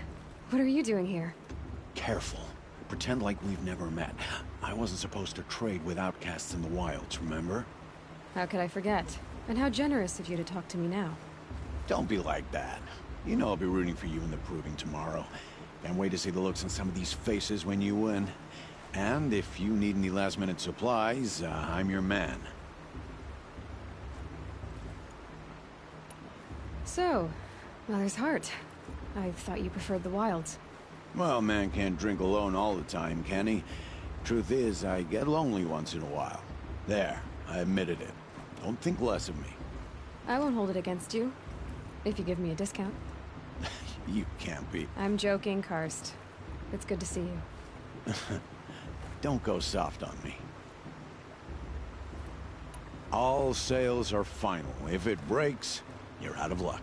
What are you doing here? Careful. Pretend like we've never met. I wasn't supposed to trade with outcasts in the wilds, remember? How could I forget? And how generous of you to talk to me now. Don't be like that. You know I'll be rooting for you in the Proving tomorrow. Can't wait to see the looks on some of these faces when you win. And if you need any last-minute supplies, I'm your man. So, Mother's Heart. I thought you preferred the wilds. Well, man can't drink alone all the time, can he? Truth is, I get lonely once in a while. There, I admitted it. Don't think less of me. I won't hold it against you, if you give me a discount. You can't be. I'm joking, Karst. It's good to see you. Don't go soft on me. All sales are final. If it breaks, you're out of luck.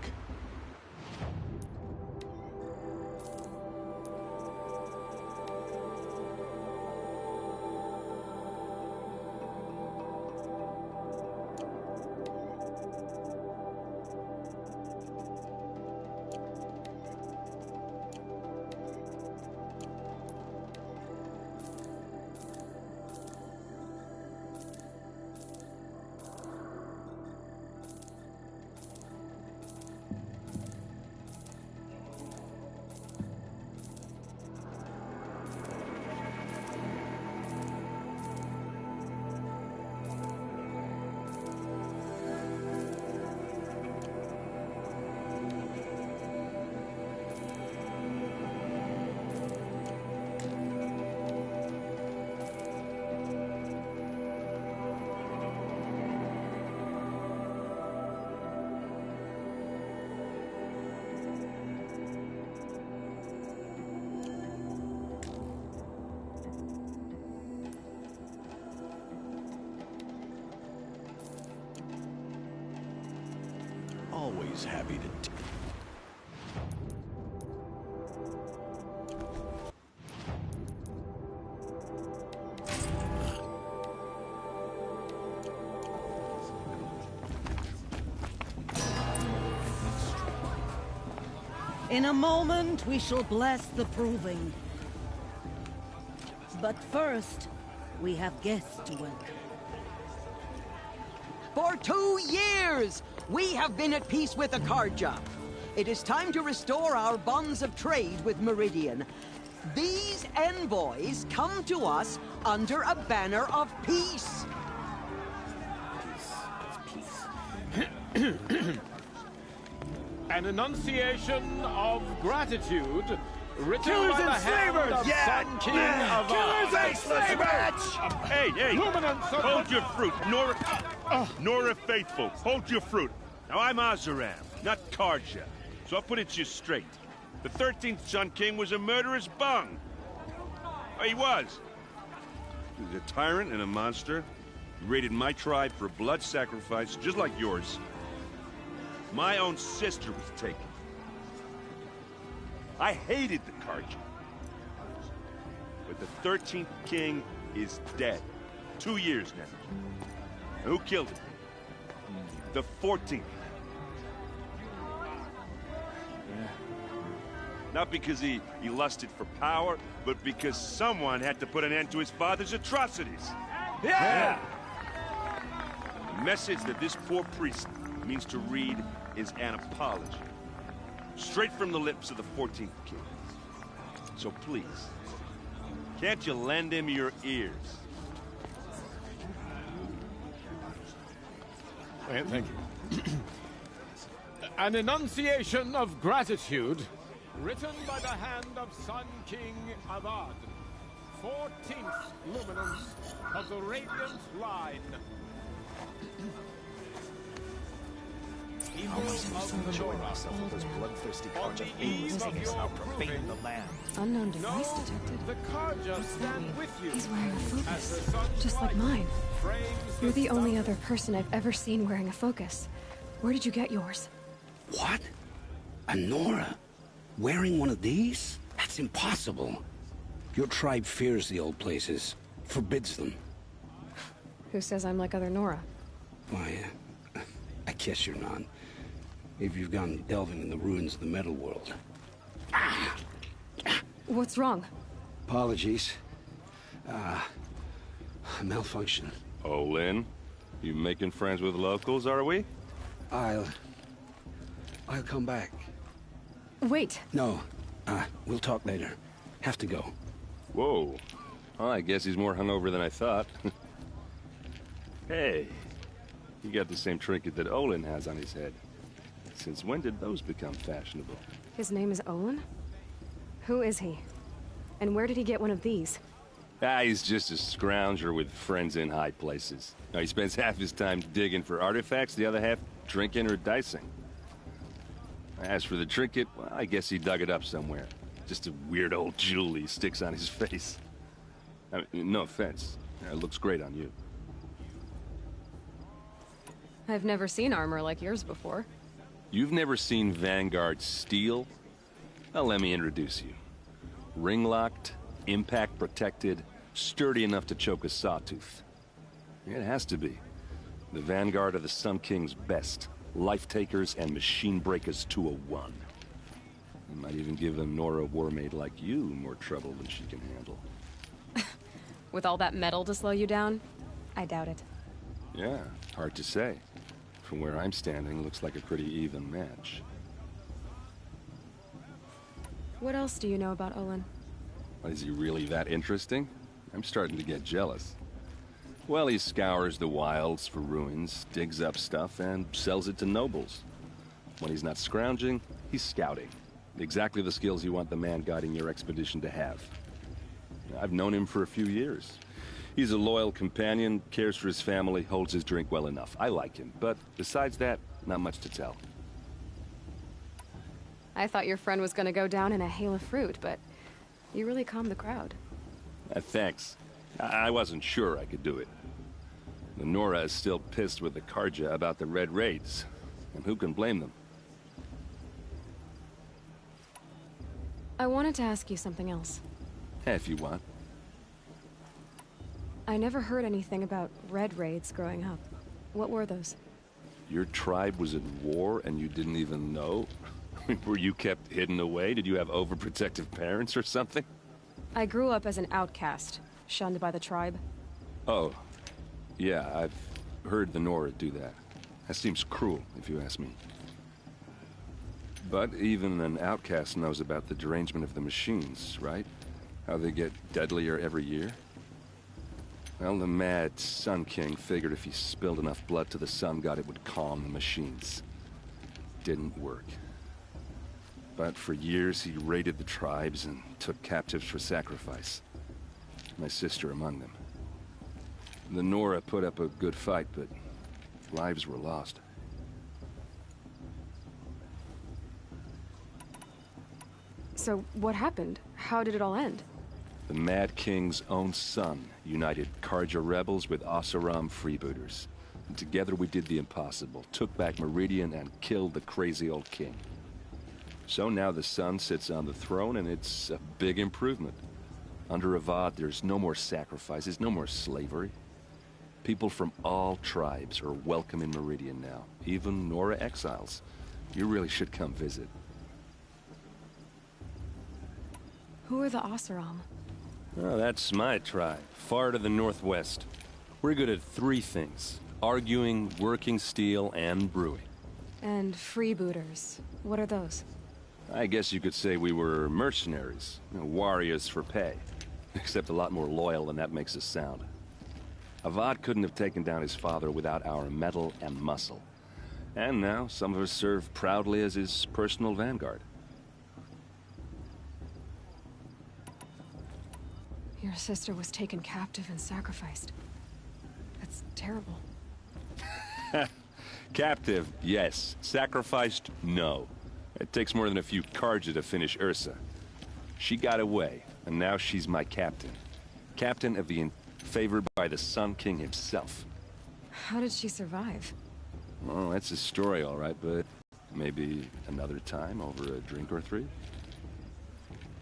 always happy to... In a moment, we shall bless the proving. But first, we have guests to welcome. For 2 years, we have been at peace with Akarja. It is time to restore our bonds of trade with Meridian. These envoys come to us under a banner of peace. An enunciation of gratitude written Killers by the and hand slavers! of Yeah! Sun King of Killers and slavers! Hey, hold your fruit. Nora Faithful, hold your fruit. Now, I'm Azaram, not Karja, so I'll put it to you straight. The 13th Sun King was a murderous bung. Oh, he was. He was a tyrant and a monster. He raided my tribe for blood sacrifice, just like yours. My own sister was taken. I hated the Karja. But the 13th king is dead. 2 years now. And who killed him? The 14th. Not because he lusted for power, but because someone had to put an end to his father's atrocities. Yeah! The message that this poor priest means to read is an apology. Straight from the lips of the 14th king. So please, can't you lend him your ears? Thank you. An enunciation of gratitude written by the hand of Sun King Avad, 14th luminance of the Radiant Line. Unknown device detected. The Karja stand with you. He's wearing a focus, just like mine. You're the only other person I've ever seen wearing a focus. Where did you get yours? What? A Nora? Wearing one of these? That's impossible. Your tribe fears the old places, forbids them. Who says I'm like other Nora? Why, I guess you're not. If you've gone delving in the ruins of the metal world. What's wrong? Apologies. Malfunction. Oh, Lynn, you making friends with locals, are we? I'll come back. Wait. No, we'll talk later. Have to go. Whoa. Well, I guess he's more hungover than I thought. Hey, you got the same trinket that Olin has on his head. Since when did those become fashionable? His name is Olin? Who is he? And where did he get one of these? He's just a scrounger with friends in high places. Now, he spends half his time digging for artifacts, the other half drinking or dicing. As for the trinket, well, I guess he dug it up somewhere. Just a weird old jewel he sticks on his face. I mean, no offense. It looks great on you. I've never seen armor like yours before. You've never seen Vanguard steel? Well, let me introduce you. Ring-locked, impact-protected, sturdy enough to choke a sawtooth. It has to be. The Vanguard of the Sun King's best. Life-takers and machine breakers to a one. You might even give a Nora Warmaid like you more trouble than she can handle. With all that metal to slow you down? I doubt it. Yeah, hard to say. From where I'm standing, looks like a pretty even match. What else do you know about Olin? Is he really that interesting? I'm starting to get jealous. Well, he scours the wilds for ruins, digs up stuff, and sells it to nobles. When he's not scrounging, he's scouting. Exactly the skills you want the man guiding your expedition to have. I've known him for a few years. He's a loyal companion, cares for his family, holds his drink well enough. I like him, but besides that, not much to tell. I thought your friend was gonna go down in a hail of fruit, but you really calmed the crowd. Thanks. I wasn't sure I could do it. The Nora is still pissed with the Karja about the Red Raids, and who can blame them? I wanted to ask you something else. If you want. I never heard anything about Red Raids growing up. What were those? Your tribe was at war and you didn't even know? Were you kept hidden away? Did you have overprotective parents or something? I grew up as an outcast, shunned by the tribe. Oh. Yeah, I've heard the Nora do that. That seems cruel, if you ask me. But even an outcast knows about the derangement of the machines, right? How they get deadlier every year? Well, the mad Sun King figured if he spilled enough blood to the Sun God, it would calm the machines. Didn't work. But for years, he raided the tribes and took captives for sacrifice. My sister among them. The Nora put up a good fight, but lives were lost. So, what happened? How did it all end? The Mad King's own son united Carja rebels with Oseram freebooters. And together we did the impossible, took back Meridian and killed the crazy old king. So now the son sits on the throne and it's a big improvement. Under Avad, there's no more sacrifices, no more slavery. People from all tribes are welcome in Meridian now, even Nora exiles. You really should come visit. Who are the Oseram? Oh, that's my tribe, far to the northwest. We're good at three things: arguing, working steel, and brewing. And freebooters. What are those? I guess you could say we were mercenaries, warriors for pay. Except a lot more loyal than that makes us sound. Avad couldn't have taken down his father without our metal and muscle. And now, some of us serve proudly as his personal vanguard. Your sister was taken captive and sacrificed. That's terrible. Captive, yes. Sacrificed, no. It takes more than a few Carja to finish Ursa. She got away, and now she's my captain. Captain of the favored by the Sun King himself. How did she survive? Oh, that's a story, all right, but maybe another time over a drink or three?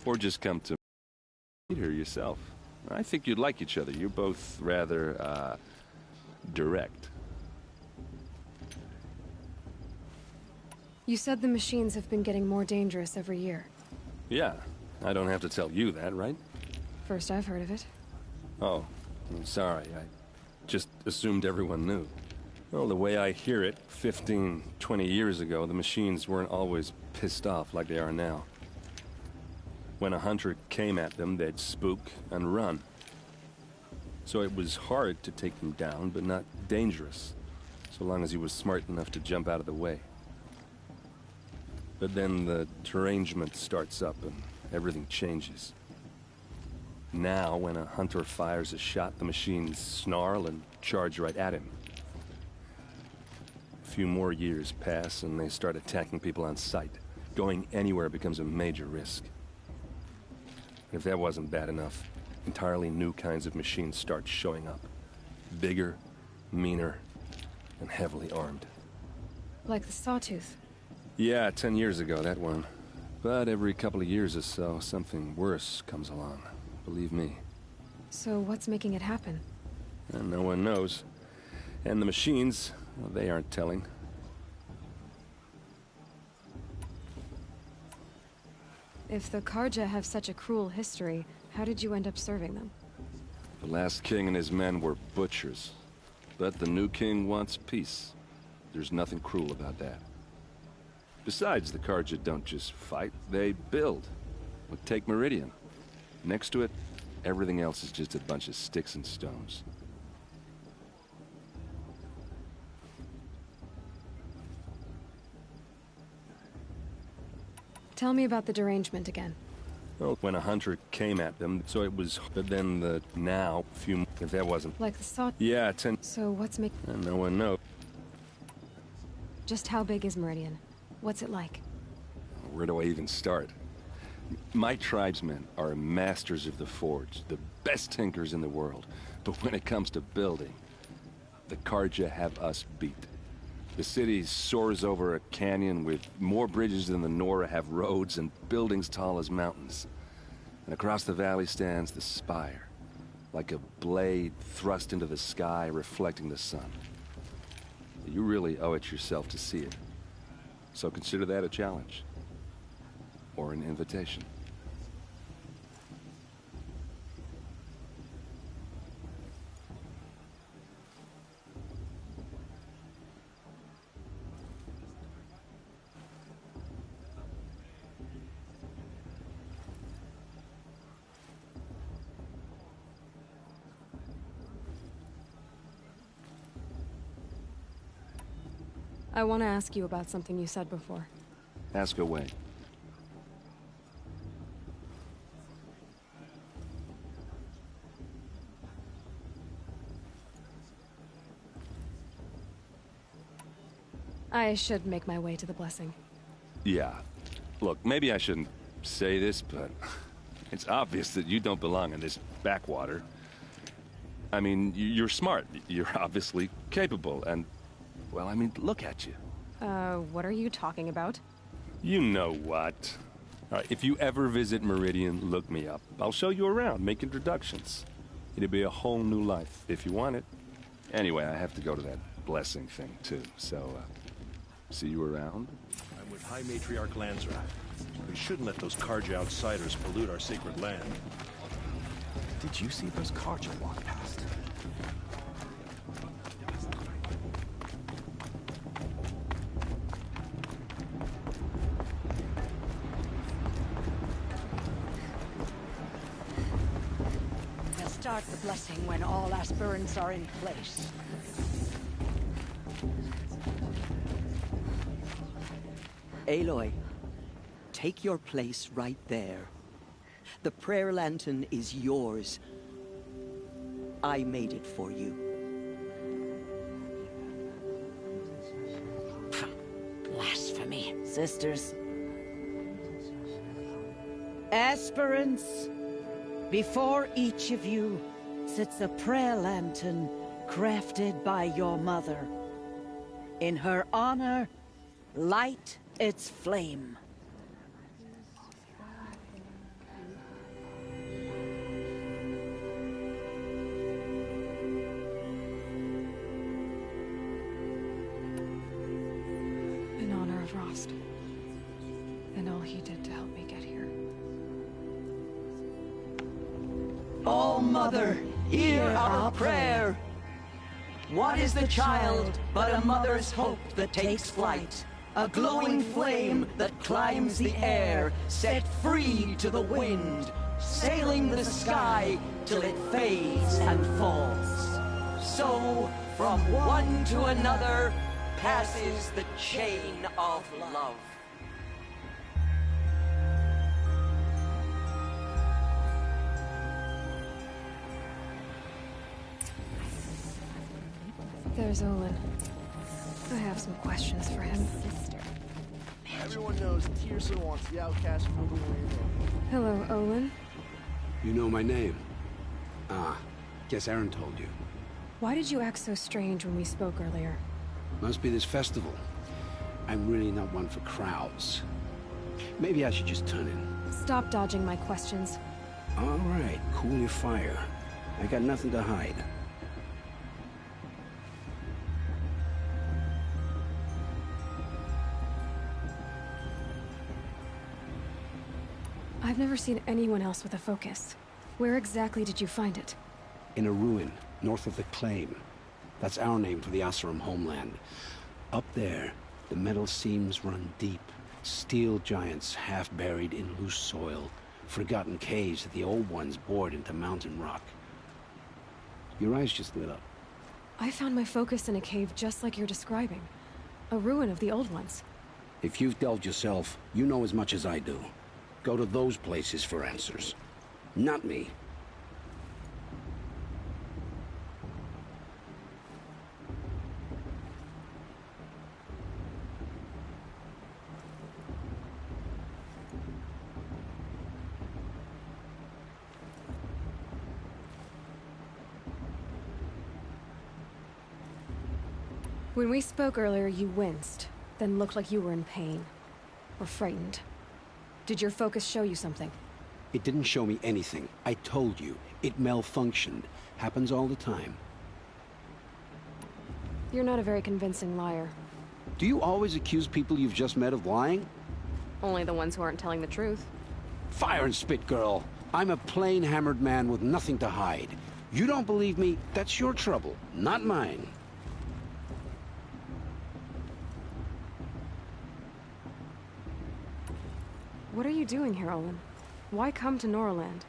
Or just come to meet her yourself. I think you'd like each other. You're both rather, direct. You said the machines have been getting more dangerous every year. Yeah, I don't have to tell you that, right? First I've heard of it. Oh, I'm sorry. I just assumed everyone knew. Well, the way I hear it, 15, 20 years ago, the machines weren't always pissed off like they are now. When a hunter came at them, they'd spook and run. So it was hard to take them down, but not dangerous, so long as he was smart enough to jump out of the way. But then the derangement starts up and everything changes. Now, when a hunter fires a shot, the machines snarl and charge right at him. A few more years pass and they start attacking people on sight. Going anywhere becomes a major risk. If that wasn't bad enough, entirely new kinds of machines start showing up. Bigger, meaner, and heavily armed. Like the Sawtooth. Yeah, 10 years ago, that one. But every couple of years or so, something worse comes along. Believe me. So what's making it happen? And no one knows. And the machines, well, they aren't telling. If the Carja have such a cruel history, how did you end up serving them? The last king and his men were butchers. But the new king wants peace. There's nothing cruel about that. Besides, the Carja don't just fight, they build. Look, take Meridian. Next to it, everything else is just a bunch of sticks and stones. Tell me about the derangement again. Well, when a hunter came at them, so it was... But then the now, few... If that wasn't... Like the Saw... Yeah, 10... So what's making... And no one knows. Just how big is Meridian? What's it like? Where do I even start? My tribesmen are masters of the forge, the best tinkers in the world. But when it comes to building, the Carja have us beat. The city soars over a canyon with more bridges than the Nora have roads and buildings tall as mountains. And across the valley stands the spire, like a blade thrust into the sky, reflecting the sun. You really owe it yourself to see it. So consider that a challenge. Or an invitation. I want to ask you about something you said before. Ask away. I should make my way to the blessing. Yeah. Look, maybe I shouldn't say this, but it's obvious that you don't belong in this backwater. I mean, you're smart. You're obviously capable, and... well, I mean, look at you. What are you talking about? You know what. All right, if you ever visit Meridian, look me up. I'll show you around, make introductions. It'll be a whole new life, if you want it. Anyway, I have to go to that blessing thing, too, so, see you around? I'm with High Matriarch Lansra. We shouldn't let those Carja outsiders pollute our sacred land. Did you see those Carja walk past? We'll start the blessing when all aspirants are in place. Aloy, take your place right there. The prayer lantern is yours. I made it for you. Blasphemy, sisters. Aspirants, before each of you sits a prayer lantern crafted by your mother. In her honor, light its flame. In honor of Rost. And all he did to help me get here. All Mother, hear our prayer. What is the child but a mother's hope that takes flight? A glowing flame that climbs the air, set free to the wind, sailing the sky till it fades and falls. So, from one to another, passes the chain of love. There's Olin. I have some questions for him. Everyone knows Teersa wants the outcast pulled away. Hello, Olin. You know my name? Ah, guess Aaron told you. Why did you act so strange when we spoke earlier? Must be this festival. I'm really not one for crowds. Maybe I should just turn in. Stop dodging my questions. All right, cool your fire. I got nothing to hide. I've never seen anyone else with a focus. Where exactly did you find it? In a ruin, north of the Claim. That's our name for the Oseram homeland. Up there, the metal seams run deep. Steel giants half buried in loose soil. Forgotten caves that the old ones bored into mountain rock. Your eyes just lit up. I found my focus in a cave just like you're describing. A ruin of the old ones. If you've delved yourself, you know as much as I do. Go to those places for answers. Not me. When we spoke earlier, you winced, then looked like you were in pain. Or frightened. Did your focus show you something? It didn't show me anything. I told you. It malfunctioned. Happens all the time. You're not a very convincing liar. Do you always accuse people you've just met of lying? Only the ones who aren't telling the truth. Fire and spit, girl. I'm a plain hammered man with nothing to hide. You don't believe me, that's your trouble, not mine. What are you doing here, Olin? Why come to Norland?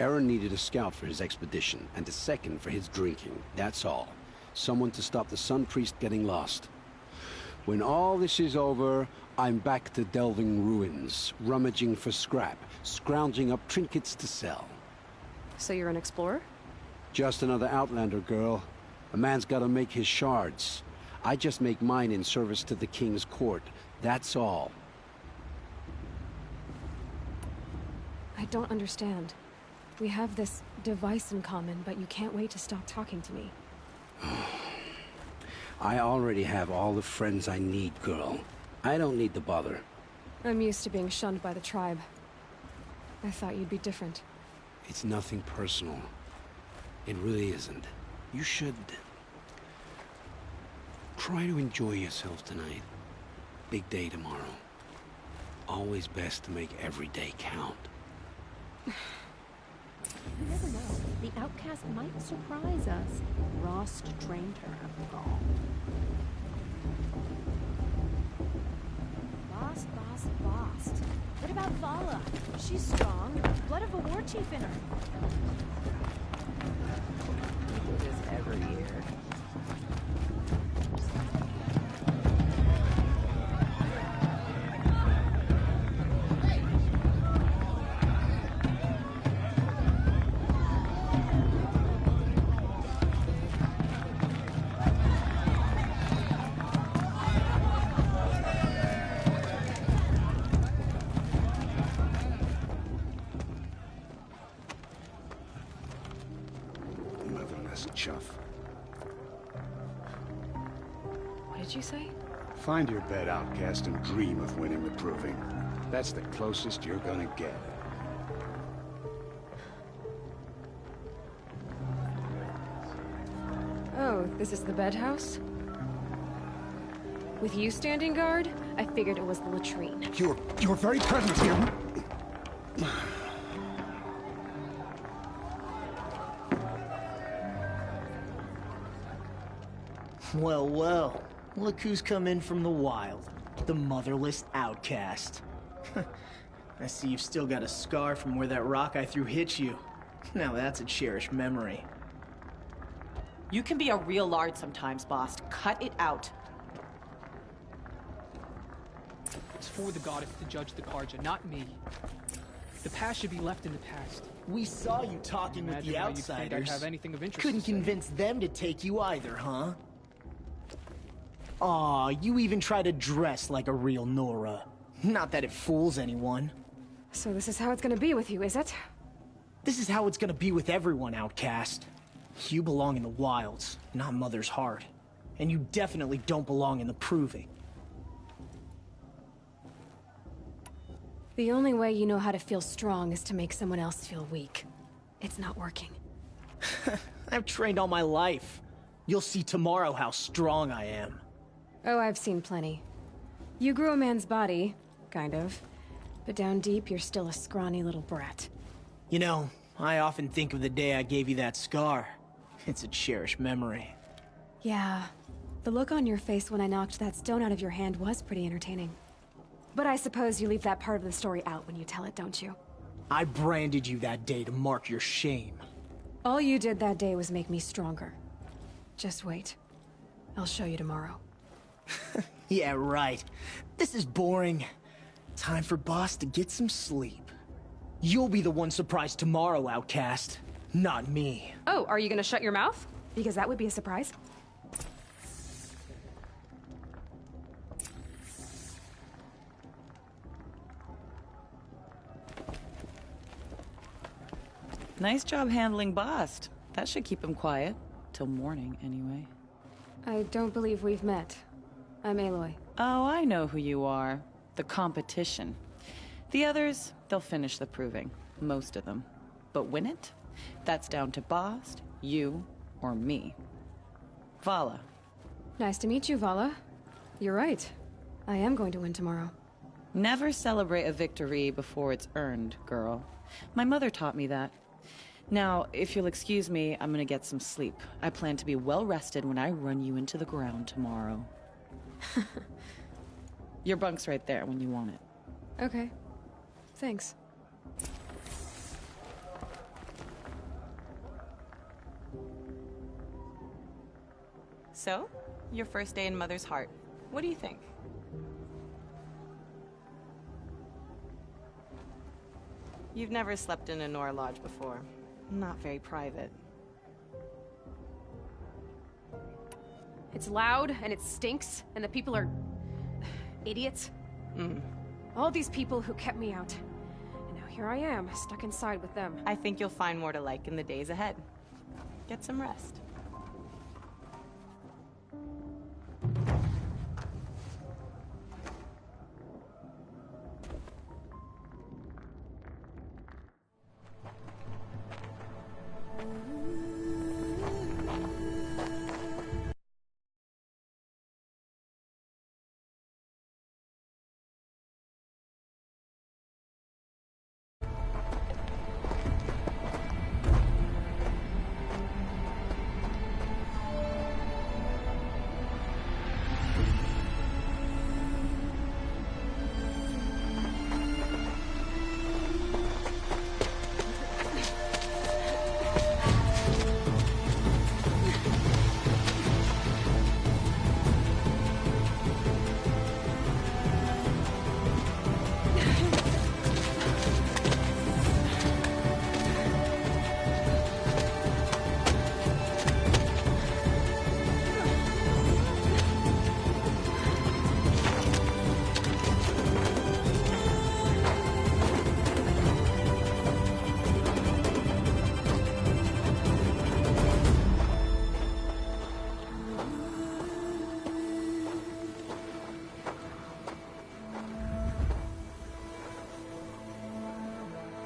Aaron needed a scout for his expedition, and a second for his drinking, that's all. Someone to stop the Sun Priest getting lost. When all this is over, I'm back to delving ruins, rummaging for scrap, scrounging up trinkets to sell. So you're an explorer? Just another Outlander, girl. A man's gotta make his shards. I just make mine in service to the King's court, that's all. I don't understand. We have this device in common, but you can't wait to stop talking to me. I already have all the friends I need, girl. I don't need the bother. I'm used to being shunned by the tribe. I thought you'd be different. It's nothing personal. It really isn't. You should... try to enjoy yourself tonight. Big day tomorrow. Always best to make every day count. You never know. The outcast might surprise us. Rost trained her, after all. Bost. What about Vala? She's strong. Blood of a war chief in her. We do this every year. Chuff. What did you say? Find your bed, outcast, and dream of winning the proving. That's the closest you're gonna get. Oh, this is the bed house? With you standing guard, I figured it was the latrine. Your very presence here... Well, well. Look who's come in from the wild. The motherless outcast. I see you've still got a scar from where that rock I threw hit you. Now that's a cherished memory. You can be a real lard sometimes, boss. Cut it out. It's for the goddess to judge the Carja, not me. The past should be left in the past. We saw you talking with the outsiders. I'd have anything of interest. Couldn't convince them to take you either, huh? Aw, you even try to dress like a real Nora. Not that it fools anyone. So this is how it's gonna be with you, is it? This is how it's gonna be with everyone, outcast. You belong in the wilds, not Mother's Heart. And you definitely don't belong in the Proving. The only way you know how to feel strong is to make someone else feel weak. It's not working. I've trained all my life. You'll see tomorrow how strong I am. Oh, I've seen plenty. You grew a man's body, kind of. But down deep, you're still a scrawny little brat. You know, I often think of the day I gave you that scar. It's a cherished memory. Yeah. The look on your face when I knocked that stone out of your hand was pretty entertaining. But I suppose you leave that part of the story out when you tell it, don't you? I branded you that day to mark your shame. All you did that day was make me stronger. Just wait. I'll show you tomorrow. Yeah, right. This is boring. Time for Boss to get some sleep. You'll be the one surprised tomorrow, outcast. Not me. Oh, are you gonna shut your mouth? Because that would be a surprise. Nice job handling Bast. That should keep him quiet. Till morning, anyway. I don't believe we've met. I'm Aloy. Oh, I know who you are. The competition. The others, they'll finish the proving. Most of them. But win it? That's down to Bast, you, or me. Vala. Nice to meet you, Vala. You're right. I am going to win tomorrow. Never celebrate a victory before it's earned, girl. My mother taught me that. Now, if you'll excuse me, I'm gonna get some sleep. I plan to be well rested when I run you into the ground tomorrow. Your bunk's right there when you want it. Okay. Thanks. So, your first day in Mother's Heart. What do you think? You've never slept in a Nora Lodge before. Not very private. It's loud, and it stinks, and the people are... idiots. All these people who kept me out. And now here I am, stuck inside with them. I think you'll find more to like in the days ahead. Get some rest.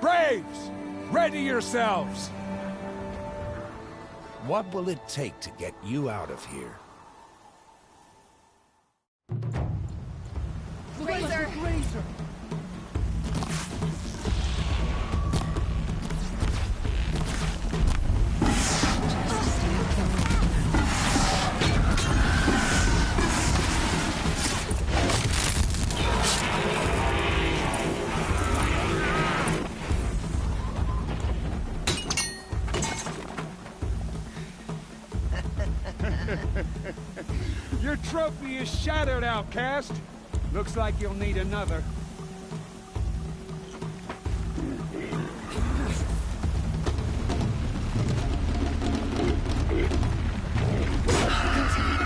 Braves! Ready yourselves! What will it take to get you out of here? Razor! Razor! Your trophy is shattered, outcast. Looks like you'll need another.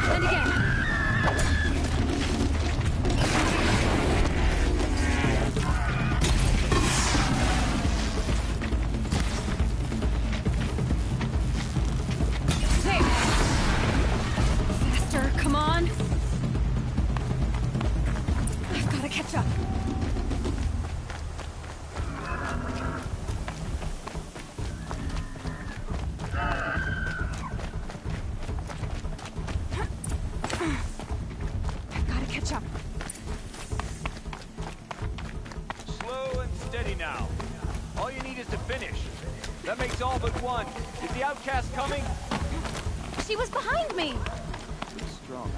And again. Come on! I've got to catch up. I've got to catch up. Slow and steady now. All you need is to finish. That makes all but one. Is the outcast coming? She was behind me! Strong.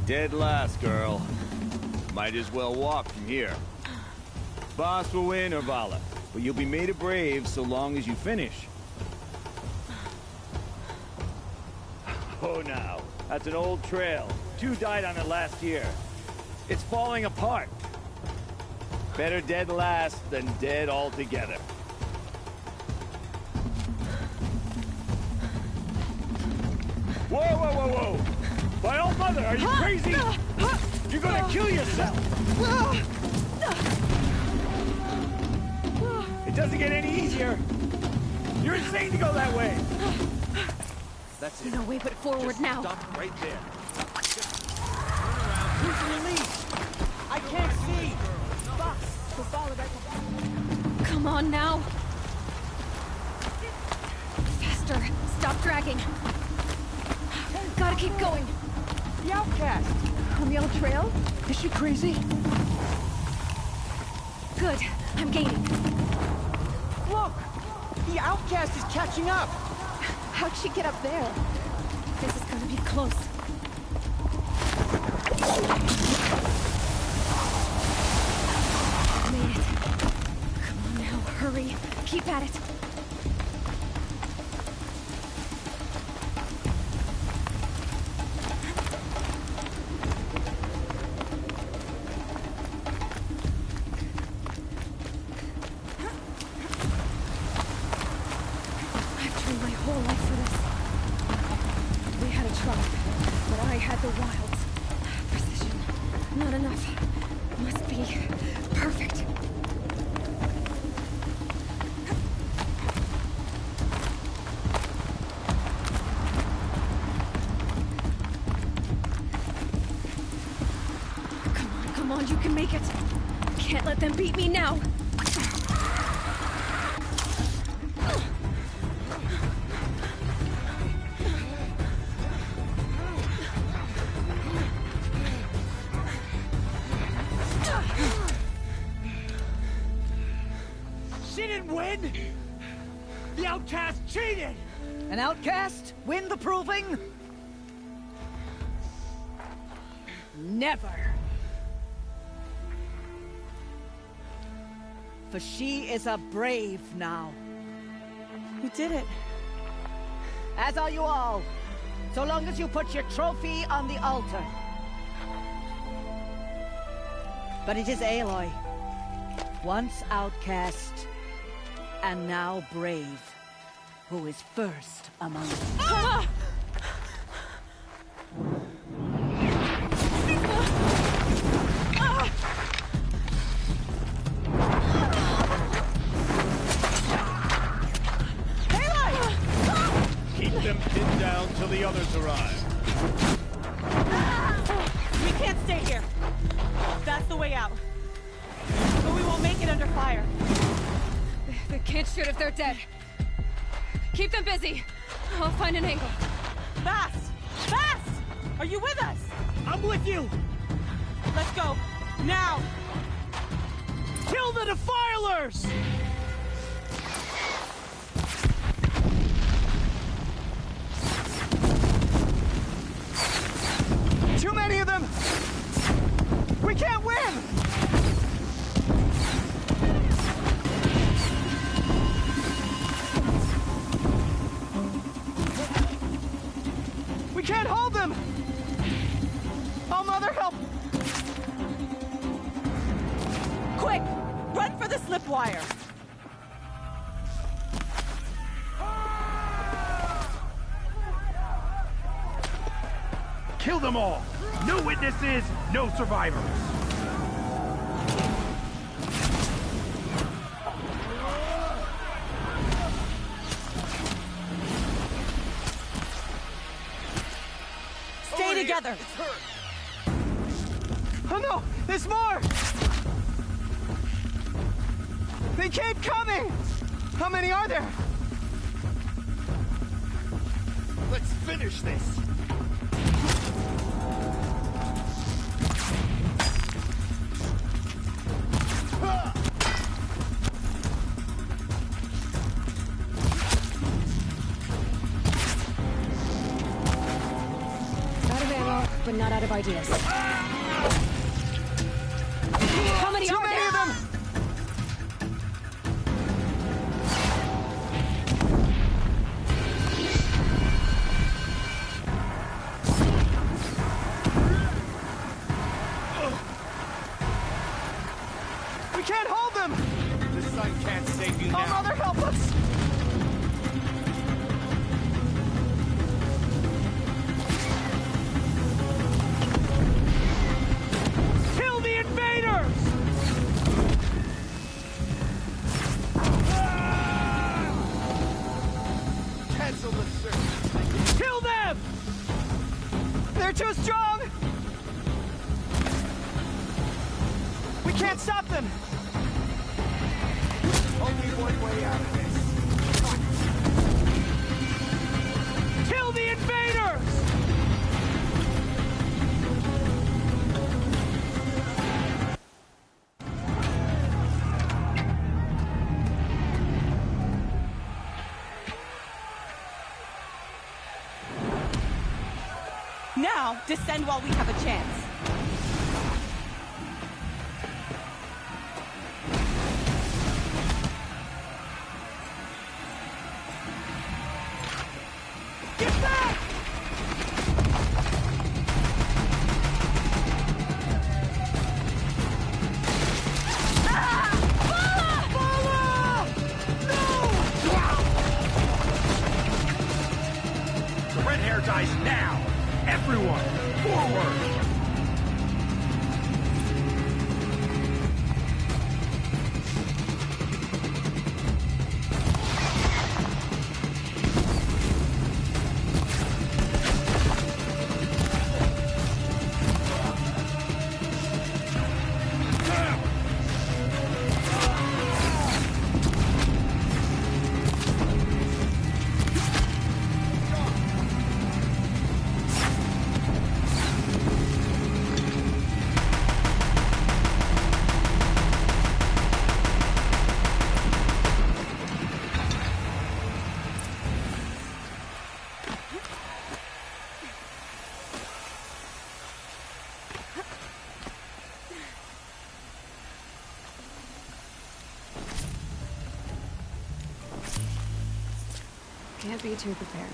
Dead last, girl. Might as well walk from here. Boss will win or Vala, but you'll be made a brave so long as you finish. Oh, now. That's an old trail. 2 died on it last year. It's falling apart. Better dead last than dead altogether. Whoa, whoa, whoa, whoa! My old mother, are you crazy? You're gonna kill yourself! It doesn't get any easier! You're insane to go that way! That's it. No way but forward Just now. Stop right there. Who's the release? I can't see! Boss, so follow that. Come on now. Faster. Stop dragging. Gotta keep going. The outcast! On the old trail? Is she crazy? Good. I'm gaining. Look! The outcast is catching up! How'd she get up there? This is gonna be close. Made it. Come on now, hurry. Keep at it. I've trained my whole life for this. We had a tribe, but I had the wilds. Precision. Not enough. Must be perfect. Come on, you can make it. Can't let them beat me now. She didn't win! The outcast cheated! An outcast? Win the proving? Never. For she is a brave now. You did it. As are you all. So long as you put your trophy on the altar. But it is Aloy. Once outcast, and now brave, who is first among us. Ah! Keep them pinned down till the others arrive. We can't stay here. That's the way out. But we won't make it under fire. They can't shoot if they're dead. Keep them busy. I'll find an angle. Bass! Bass! Are you with us? I'm with you! Let's go. Now! Kill the Defilers! Too many of them! We can't win! We can't hold them! Oh, Mother, help! Quick! Run for the slip wire! Kill them all! No witnesses, no survivors! Stay together! Oh no! There's more! They keep coming! How many are there? Let's finish this! Out of ammo, but not out of ideas. How many are there? Of them! We can't hold them! The sun can't save you Oh, now. Mother, help us! They're too strong! We can't stop them! Only one way out of this. Kill the invaders! Now, descend while we have a chance. Get back! The red hair dies now! Everyone, forward! Can't be too prepared.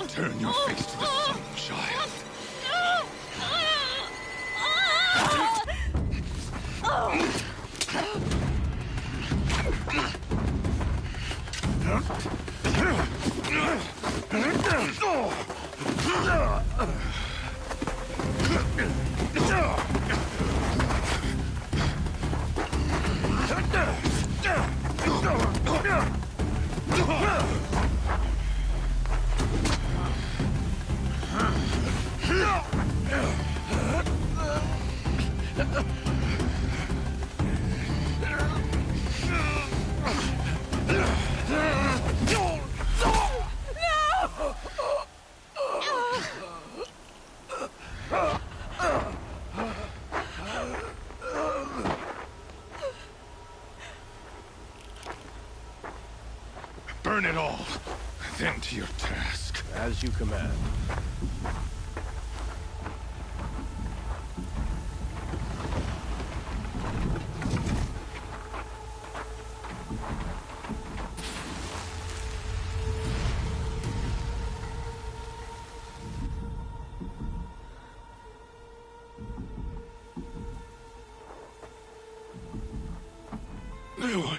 Turn your face to the sun, child. Burn it all, then to your task. As you command. Leroy.